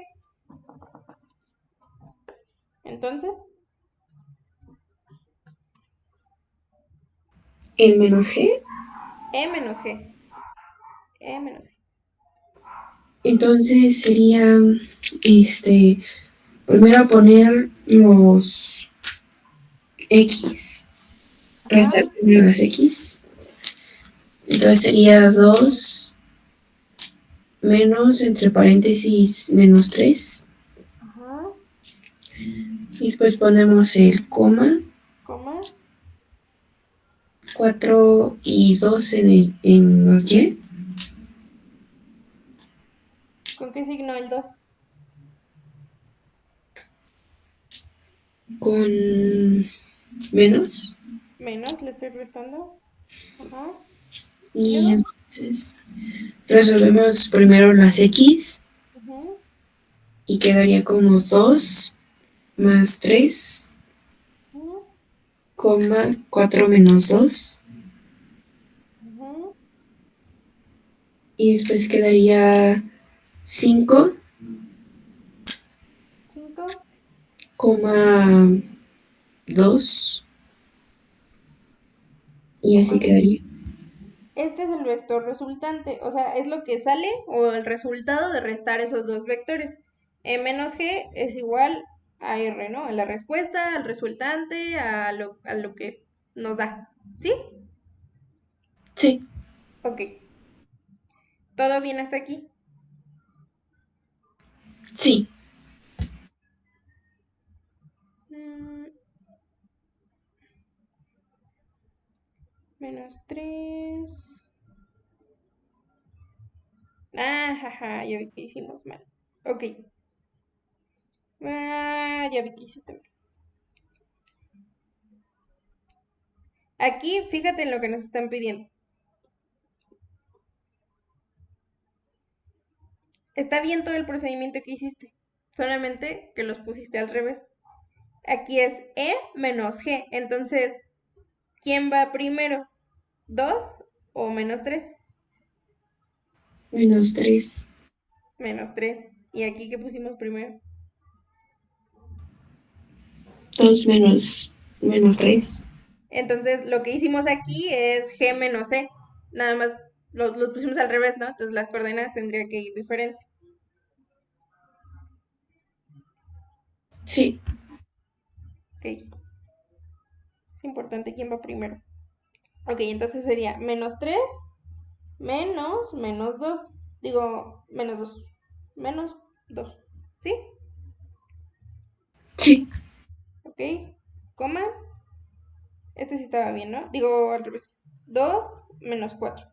Entonces, El -G. E menos G. E menos G. Entonces sería, primero poner los X. Ajá. Restar primero las X. Entonces sería 2 menos, entre paréntesis, -3. Ajá. Y después ponemos el coma. Coma. 4 y 2 en los Y. ¿Con qué signo el 2? Con menos. Menos, le estoy restando. Ajá. ¿Y Y luego? entonces resolvemos primero las X Ujú, y quedaría como 2 más 3, ujú, 4 menos 2. ujú. Y después quedaría 5, 5. 2. Y así Ok. quedaría. Este es el vector resultante, o sea, es lo que sale o el resultado de restar esos dos vectores. E menos G es igual a R, ¿no? A la respuesta, al resultante, a lo que nos da. ¿Sí? Sí. Ok. ¿Todo bien hasta aquí? Sí. Mm, menos 3. Ah, jaja, ya vi que hicimos mal. Ok. Ah, ya vi que hiciste mal. Aquí, fíjate en lo que nos están pidiendo. Está bien todo el procedimiento que hiciste, solamente que los pusiste al revés. Aquí es E menos G. Entonces, ¿quién va primero? ¿2 o menos 3? -3. Menos 3. ¿Y aquí qué pusimos primero? 2 -3. Entonces, lo que hicimos aquí es G menos E. Nada más los pusimos al revés, ¿no? Entonces, las coordenadas tendrían que ir diferentes. Sí, Ok. Es importante quién va primero. Ok, entonces sería menos 3 menos 2. Digo, menos 2. Menos 2. ¿Sí? sí. Ok. Coma. Este sí estaba bien, ¿no? Digo al revés. 2 menos 4.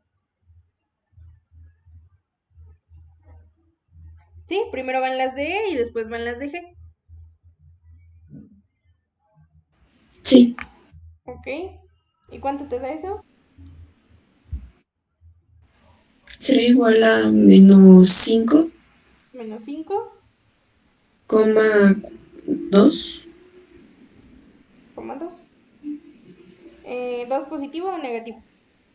¿Sí? Primero van las de E y después van las de G. Sí, Ok. ¿Y cuánto te da eso? será igual a -5, Menos 5, coma 2. 2. ¿2 positivo o negativo?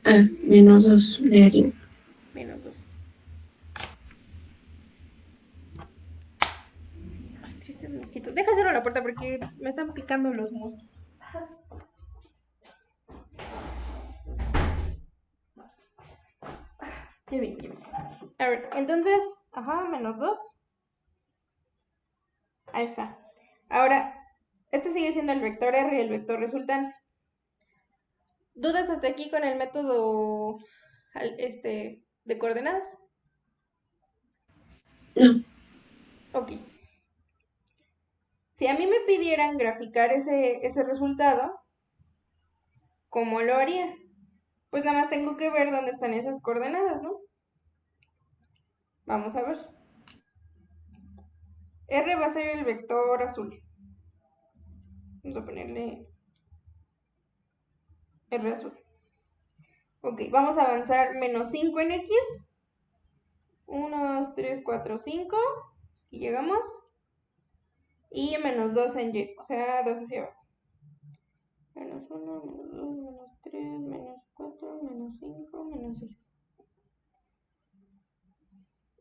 Ah, -2 negativo. Menos 2. Ay, tristes mosquitos. Deja cerrar la puerta porque me están picando los mosquitos. Ya vi, ya vi. A ver, entonces, ajá, menos 2. Ahí está. Ahora, este sigue siendo el vector R y el vector resultante. ¿Dudas hasta aquí con el método de coordenadas? No, Ok. Si a mí me pidieran graficar ese resultado, ¿cómo lo haría? Pues nada más tengo que ver dónde están esas coordenadas, ¿no? Vamos a ver. R va a ser el vector azul. Vamos a ponerle R azul. Ok, vamos a avanzar menos 5 en X. 1, 2, 3, 4, 5. Y llegamos. Y menos 2 en Y, o sea, 2 hacia abajo. Menos 1, menos 2, menos 3, menos 4, menos 5, menos 6.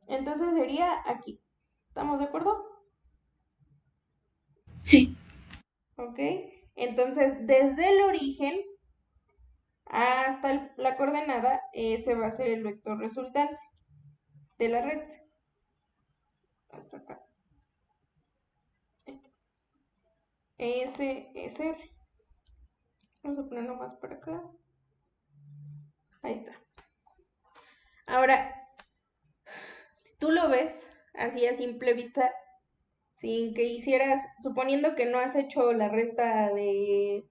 Entonces sería aquí. ¿Estamos de acuerdo? sí, Ok. Entonces, desde el origen hasta la coordenada, ese va a ser el vector resultante de la resta. Hasta acá. Ese es R. Vamos a ponerlo más para acá. Ahí está. Ahora, si tú lo ves así a simple vista, sin que hicieras, suponiendo que no has hecho la resta de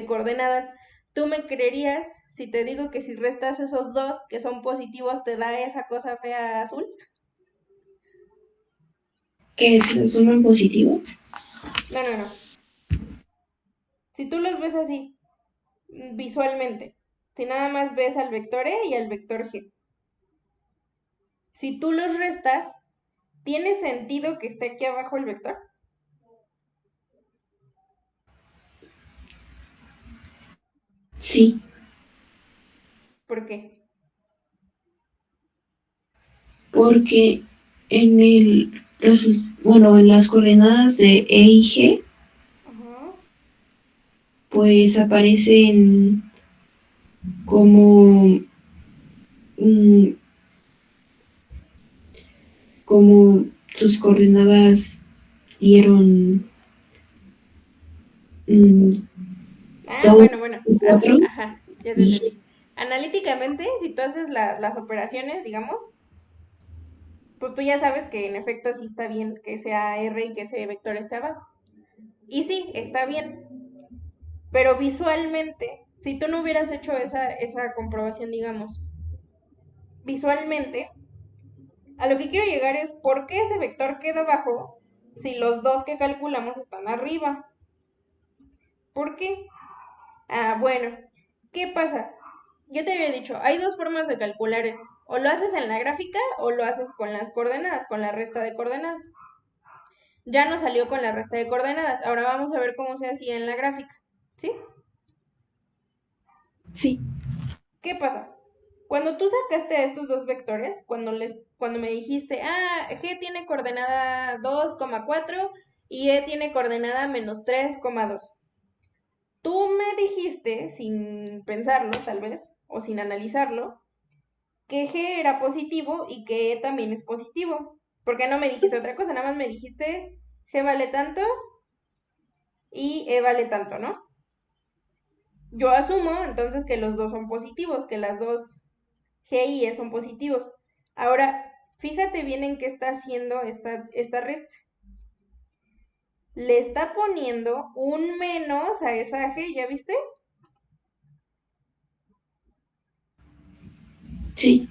coordenadas, ¿tú me creerías si te digo que si restas esos dos que son positivos te da esa cosa fea azul? que se lo suman positivo. No, no, no. Si tú los ves así, visualmente, si nada más ves al vector E y al vector G, si tú los restas, ¿tiene sentido que esté aquí abajo el vector? Sí, ¿Por qué? porque en bueno, en las coordenadas de E y G, Ajá. pues aparecen como, mm, como sus coordenadas dieron mm, Ah, 2 bueno. y 4 Ajá, ya te y entendí. Analíticamente, si tú haces las operaciones, digamos, pues tú ya sabes que en efecto sí está bien que sea R y que ese vector esté abajo. Y sí, está bien. Pero visualmente, si tú no hubieras hecho esa comprobación, digamos, visualmente, A lo que quiero llegar es, ¿por qué ese vector queda abajo si los dos que calculamos están arriba? ¿Por qué? Bueno, ¿qué pasa? Yo te había dicho, hay dos formas de calcular esto. O lo haces en la gráfica o lo haces con las coordenadas, con la resta de coordenadas. Ya nos salió con la resta de coordenadas. Ahora vamos a ver cómo se hacía en la gráfica. ¿Sí? Sí, ¿Qué pasa? Cuando tú sacaste a estos dos vectores, cuando me dijiste, G tiene coordenada 2,4 y E tiene coordenada menos 3,2. Tú me dijiste, sin pensarlo tal vez, o sin analizarlo, que G era positivo y que E también es positivo. Porque no me dijiste otra cosa, nada más me dijiste G vale tanto y E vale tanto, ¿no? Yo asumo entonces que los dos son positivos, que las dos G y E son positivos. Ahora, fíjate bien en qué está haciendo esta resta. Le está poniendo un menos a esa G, ¿ya viste? sí,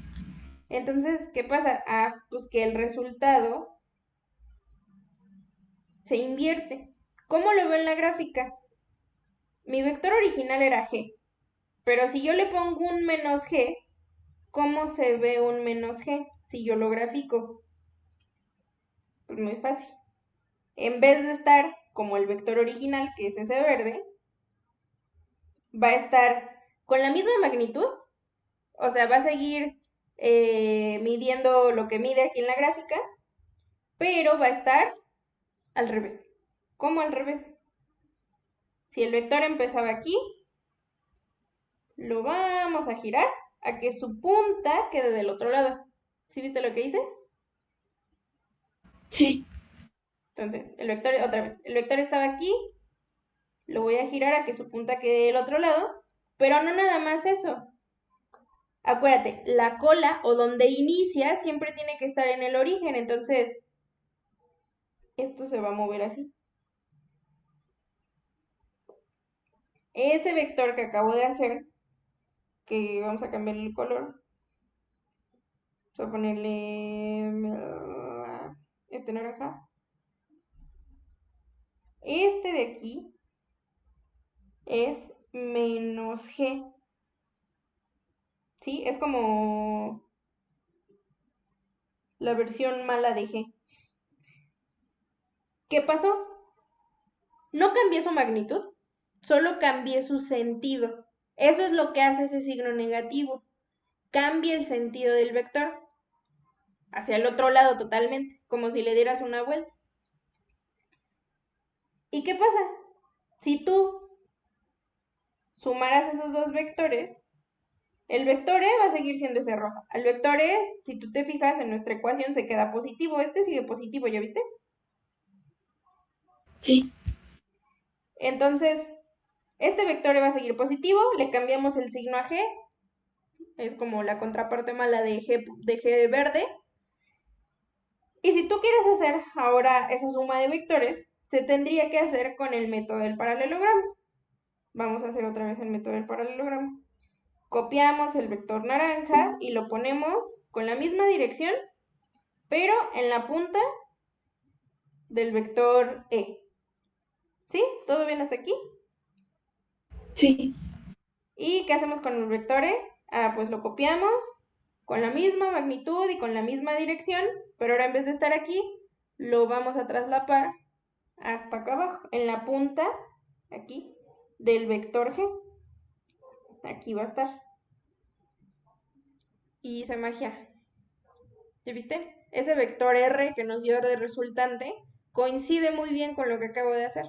Entonces, ¿qué pasa? Pues que el resultado se invierte. ¿Cómo lo veo en la gráfica? Mi vector original era G, pero si yo le pongo un menos G, ¿cómo se ve un menos G si yo lo grafico? Pues muy fácil. En vez de estar como el vector original, que es ese verde, va a estar con la misma magnitud, o sea, va a seguir midiendo lo que mide aquí en la gráfica, pero va a estar al revés. ¿Cómo al revés? Si el vector empezaba aquí, lo vamos a girar a que su punta quede del otro lado. ¿Sí viste lo que hice? sí. Entonces, el vector, otra vez, el vector estaba aquí, lo voy a girar a que su punta quede del otro lado, pero no nada más eso. Acuérdate, la cola o donde inicia siempre tiene que estar en el origen, entonces esto se va a mover así. Ese vector que acabo de hacer, que vamos a cambiar el color, vamos a ponerle este naranja. Este de aquí es menos G, ¿sí? Es como la versión mala de G. ¿Qué pasó? No cambié su magnitud, solo cambié su sentido. Eso es lo que hace ese signo negativo. Cambia el sentido del vector hacia el otro lado totalmente, como si le dieras una vuelta. ¿Y qué pasa? Si tú sumaras esos dos vectores, el vector E va a seguir siendo ese rosa. Al vector E, si tú te fijas en nuestra ecuación, se queda positivo. Este sigue positivo, ¿ya viste? Sí, Entonces, este vector E va a seguir positivo, le cambiamos el signo a G, es como la contraparte mala de G verde. Y si tú quieres hacer ahora esa suma de vectores, se tendría que hacer con el método del paralelogramo. Vamos a hacer otra vez el método del paralelogramo. Copiamos el vector naranja y lo ponemos con la misma dirección, pero en la punta del vector E. ¿Sí? ¿Todo bien hasta aquí? sí. ¿Y qué hacemos con el vector E? Pues lo copiamos con la misma magnitud y con la misma dirección, pero ahora en vez de estar aquí, lo vamos a traslapar hasta acá abajo, en la punta, aquí, del vector G. Aquí va a estar. Y dice magia. ¿Ya viste? Ese vector R que nos dio de resultante coincide muy bien con lo que acabo de hacer.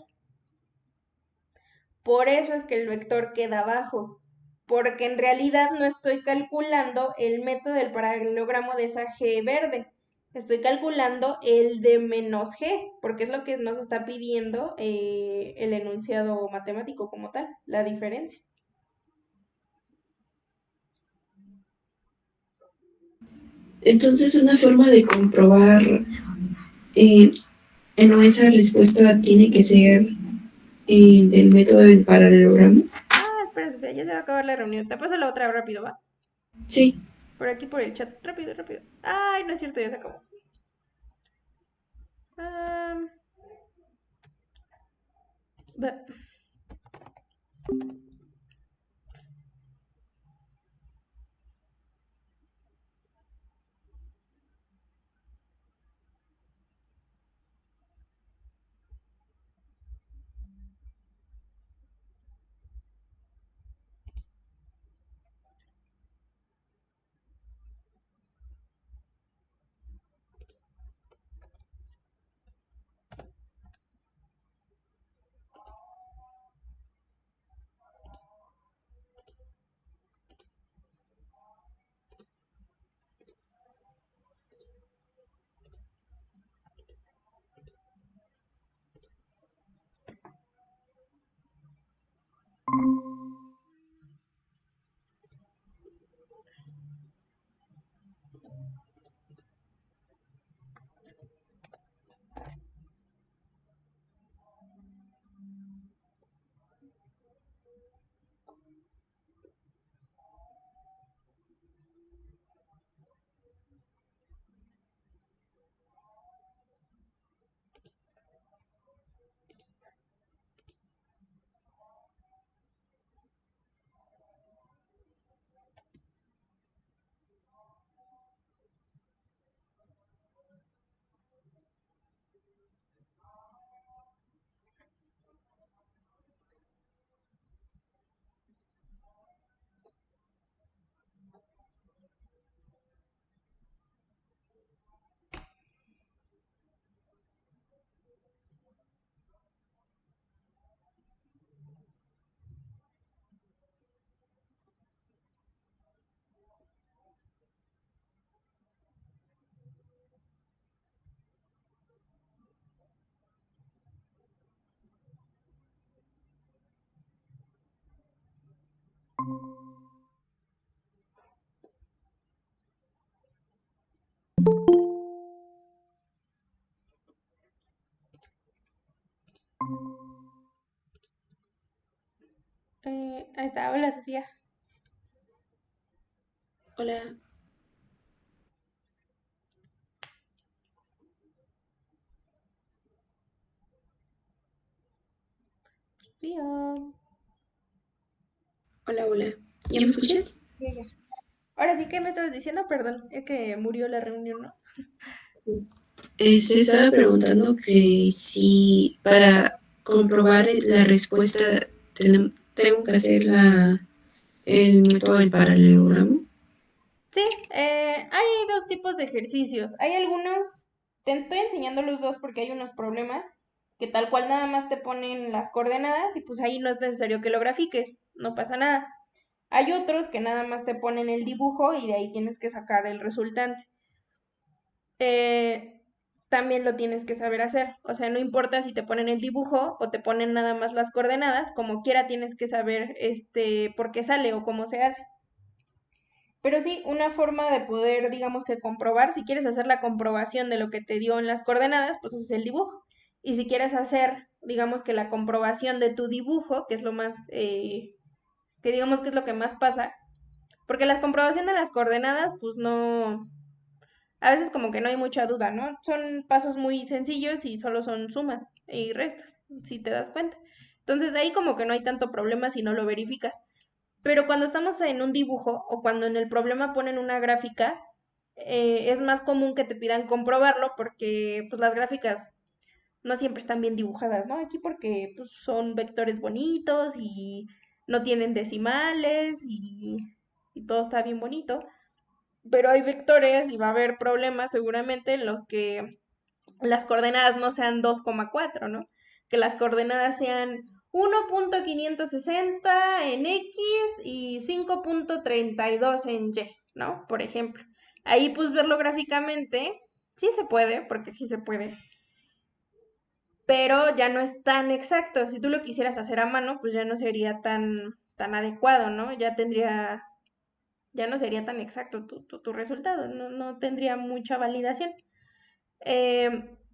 Por eso es que el vector queda abajo, porque en realidad no estoy calculando el método del paralelogramo de esa G verde. Estoy calculando el de menos G, porque es lo que nos está pidiendo el enunciado matemático como tal, la diferencia. Entonces, una forma de comprobar eh, no esa respuesta tiene que ser del método del paralelogramo. Espera, Sofía, ya se va a acabar la reunión. Te paso la otra rápido, ¿va? Sí, Por aquí por el chat. Rápido, rápido. Ay, no es cierto, ya se acabó. Am, ba- ahí está, hola Sofía. Hola, Sofía. hola, hola. ¿Ya me escuchas? Ya, ya. Ahora sí, ¿qué me estabas diciendo? Perdón, es que murió la reunión, ¿no? Se estaba preguntando que si para comprobar la respuesta tengo que hacer el método del paralelogramo. Sí, hay dos tipos de ejercicios. Hay algunos, te estoy enseñando los dos porque hay unos problemas que tal cual nada más te ponen las coordenadas y pues ahí no es necesario que lo grafiques, no pasa nada. Hay otros que nada más te ponen el dibujo y de ahí tienes que sacar el resultante. Eh, también lo tienes que saber hacer, o sea, no importa si te ponen el dibujo o te ponen nada más las coordenadas, como quiera tienes que saber por qué sale o cómo se hace. Pero sí, una forma de poder, digamos que comprobar, si quieres hacer la comprobación de lo que te dio en las coordenadas, pues haces el dibujo. Y si quieres hacer, digamos que la comprobación de tu dibujo, que es lo más, que digamos que es lo que más pasa, porque la comprobación de las coordenadas, pues no, a veces como que no hay mucha duda, ¿no? Son pasos muy sencillos y solo son sumas y restas, si te das cuenta. Entonces ahí como que no hay tanto problema si no lo verificas. Pero cuando estamos en un dibujo o cuando en el problema ponen una gráfica, es más común que te pidan comprobarlo porque pues las gráficas no siempre están bien dibujadas, ¿no? Aquí porque pues, son vectores bonitos y no tienen decimales y todo está bien bonito, pero hay vectores y va a haber problemas seguramente en los que las coordenadas no sean 2,4, ¿no? Que las coordenadas sean 1,560 en X y 5,32 en Y, ¿no? Por ejemplo. Ahí pues verlo gráficamente, sí se puede, porque sí se puede, pero ya no es tan exacto. Si tú lo quisieras hacer a mano, pues ya no sería tan adecuado, ¿no? Ya no sería tan exacto tu resultado, no tendría mucha validación.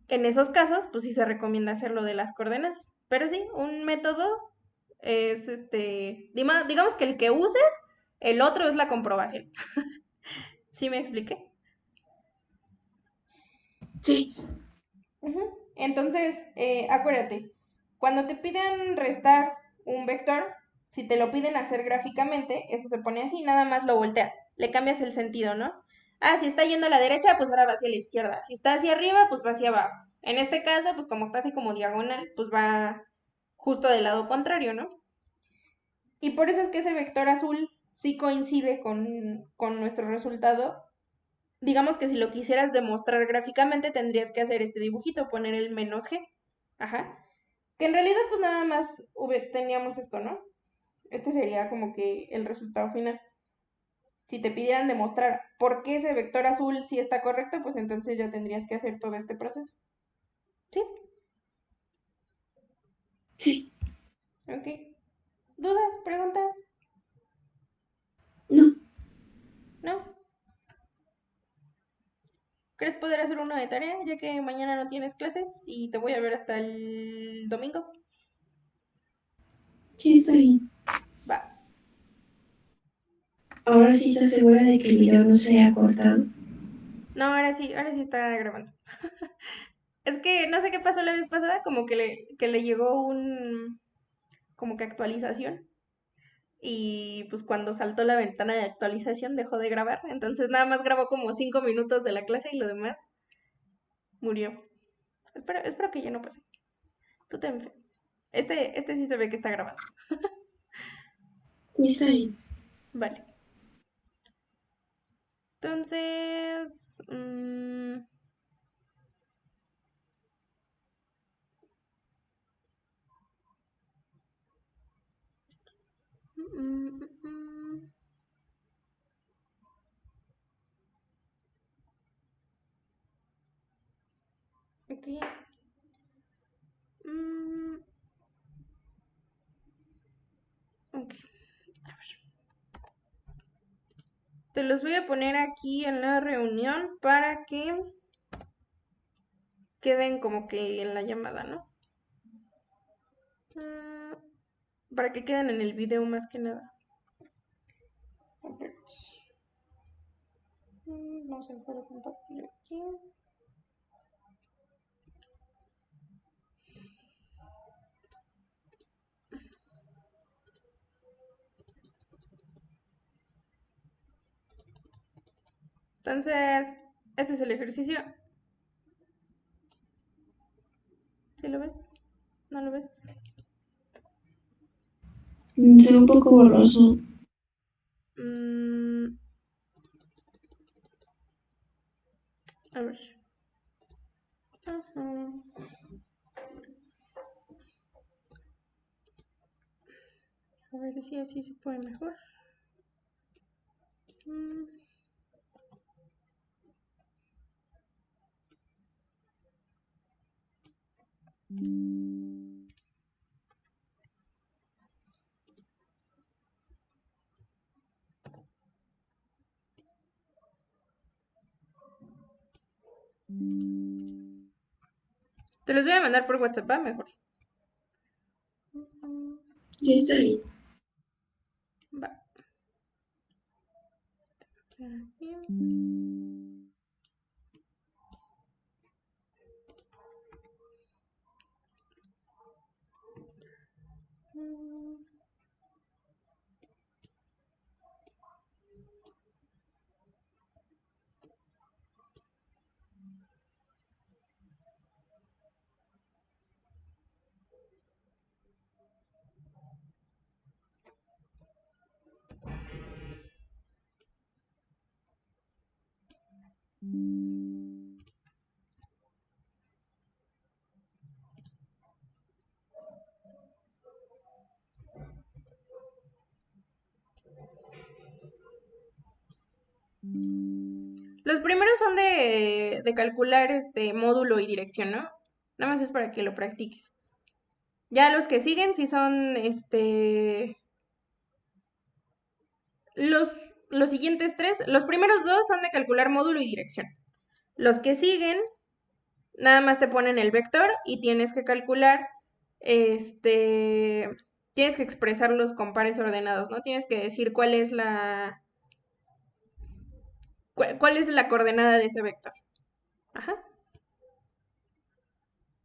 En esos casos, pues sí se recomienda hacer lo de las coordenadas. Pero sí, un método es digamos que el que uses, el otro es la comprobación. ¿Sí me expliqué? Sí. Entonces, acuérdate, cuando te piden restar un vector, si te lo piden hacer gráficamente, eso se pone así, nada más lo volteas, le cambias el sentido, ¿no? Ah, si está yendo a la derecha, pues ahora va hacia la izquierda. Si está hacia arriba, pues va hacia abajo. En este caso, pues como está así como diagonal, pues va justo del lado contrario, ¿no? Y por eso es que ese vector azul sí coincide con nuestro resultado. Digamos que si lo quisieras demostrar gráficamente, tendrías que hacer este dibujito, poner el menos g. Ajá. Que en realidad pues nada más teníamos esto, ¿no? Este sería como que el resultado final. Si te pidieran demostrar por qué ese vector azul sí está correcto, pues entonces ya tendrías que hacer todo este proceso. ¿Sí? Sí. Ok. ¿Dudas? ¿Preguntas? No. ¿No? ¿Crees poder hacer uno de tarea ya que mañana no tienes clases y te voy a ver hasta el domingo? Sí, está bien. Va. Ahora sí estás segura de que el video no se haya cortado. No, ahora sí está grabando. Es que no sé qué pasó la vez pasada, como que le llegó como que actualización. Y pues cuando saltó la ventana de actualización dejó de grabar. Entonces nada más grabó como 5 minutos de la clase y lo demás murió. Espero que ya no pase. Tú ten fe. Este sí se ve que está grabado. Sí, está bien. Vale. Entonces... mm, mm, mm, ok. Mm, ok. A ver. Te los voy a poner aquí en la reunión para que queden como que en la llamada, ¿no? Mm, para que queden en el video más que nada. A ver. Vamos a dejar de compartir aquí. Entonces, este es el ejercicio. ¿Sí lo ves? ¿No lo ves? Se ve un poco borroso. Mm, a ver. Ajá. A ver si así se puede mejor. Mm, Te los voy a mandar por WhatsApp, ¿va? Mejor. Sí, está bien. Va. Aquí. Mm, Los primeros son de calcular este módulo y dirección, ¿no? Nada más es para que lo practiques. Ya los que siguen sí son los, los siguientes tres. Los primeros dos son de calcular módulo y dirección. Los que siguen, nada más te ponen el vector y tienes que calcular, este, tienes que expresarlos con pares ordenados, ¿no? Tienes que decir cuál es la coordenada de ese vector. Ajá.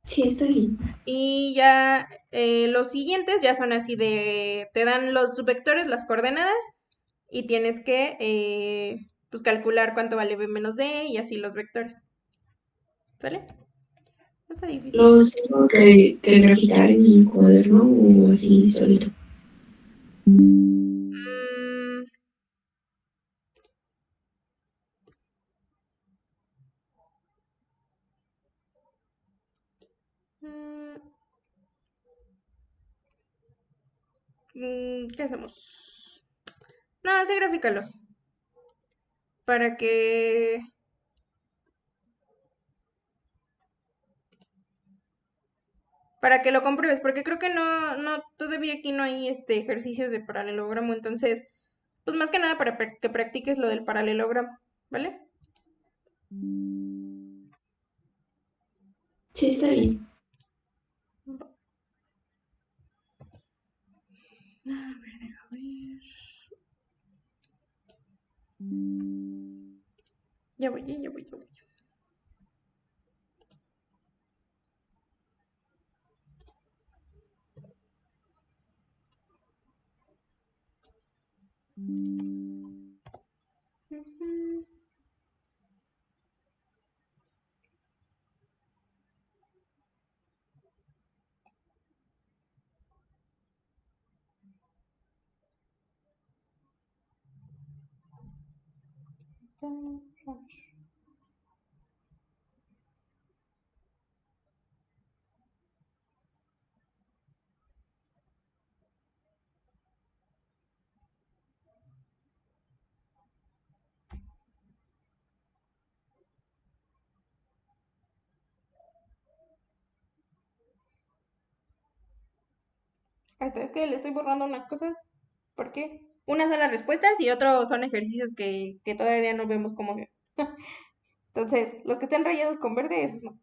Sí, está bien. Y ya los siguientes ya son así de, te dan los vectores, las coordenadas, y tienes que pues calcular cuánto vale b menos d y así los vectores. ¿Sale? No está difícil. ¿Los tengo que graficar en mi cuaderno o así solito? Mm, mm, ¿Qué hacemos? Nada, sí, grafícalos. Para que lo compruebes, porque creo que no, todavía aquí no hay ejercicios de paralelogramo, entonces, pues más que nada para que practiques lo del paralelogramo, ¿vale? Sí, está bien. A ver, deja ver. Ya voy, ya voy, ya voy. Ujú. Hasta es que le estoy borrando unas cosas. ¿Por qué? Unas son las respuestas y otros son ejercicios que todavía no vemos cómo se hace. Entonces, los que estén rayados con verde, esos no.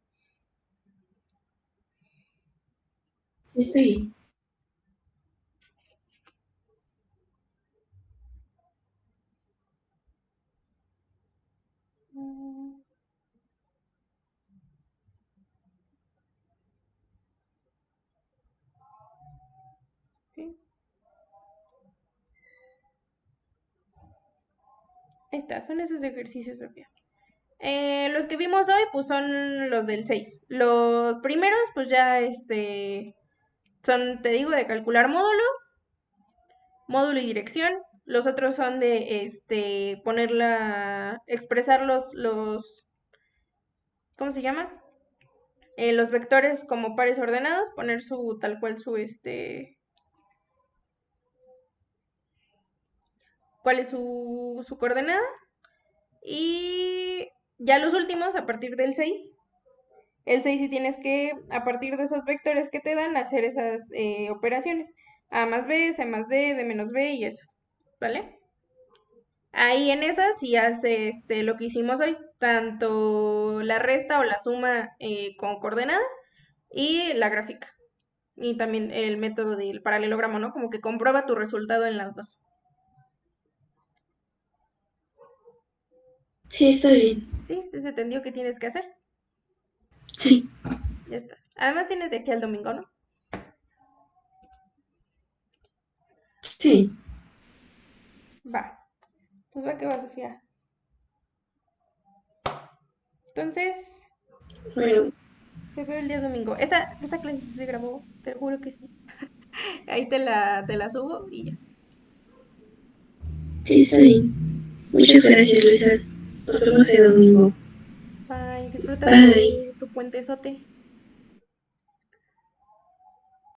Sí, está bien. Mm, ok. Ahí está, son esos ejercicios, Sofía. Los que vimos hoy, pues son los del 6. Los primeros, pues ya son, te digo, de calcular módulo y dirección. Los otros son de expresar ¿cómo se llama? Los vectores como pares ordenados, poner su, tal cual cuál es su coordenada. Y ya los últimos, a partir del 6, el 6 sí tienes que, a partir de esos vectores que te dan, hacer esas operaciones. A más B, C más D menos B y esas. ¿Vale? Ahí en esas sí hace lo que hicimos hoy, tanto la resta o la suma con coordenadas y la gráfica. Y también el método del paralelogramo, ¿no? Como que comprueba tu resultado en las dos. Sí, está bien. ¿Sí? ¿Sí se entendió qué tienes que hacer? Sí, Ya estás. Además tienes de aquí al domingo, ¿no? sí. Va. Pues va que va, Sofía. Entonces, Bueno, te veo el día domingo. Esta clase sí se grabó, te lo juro que sí. Ahí te la subo y ya. sí, está bien. Muchas gracias, Luisa. Nos vemos el domingo. Bye. Disfruta Bye. tu puentezote.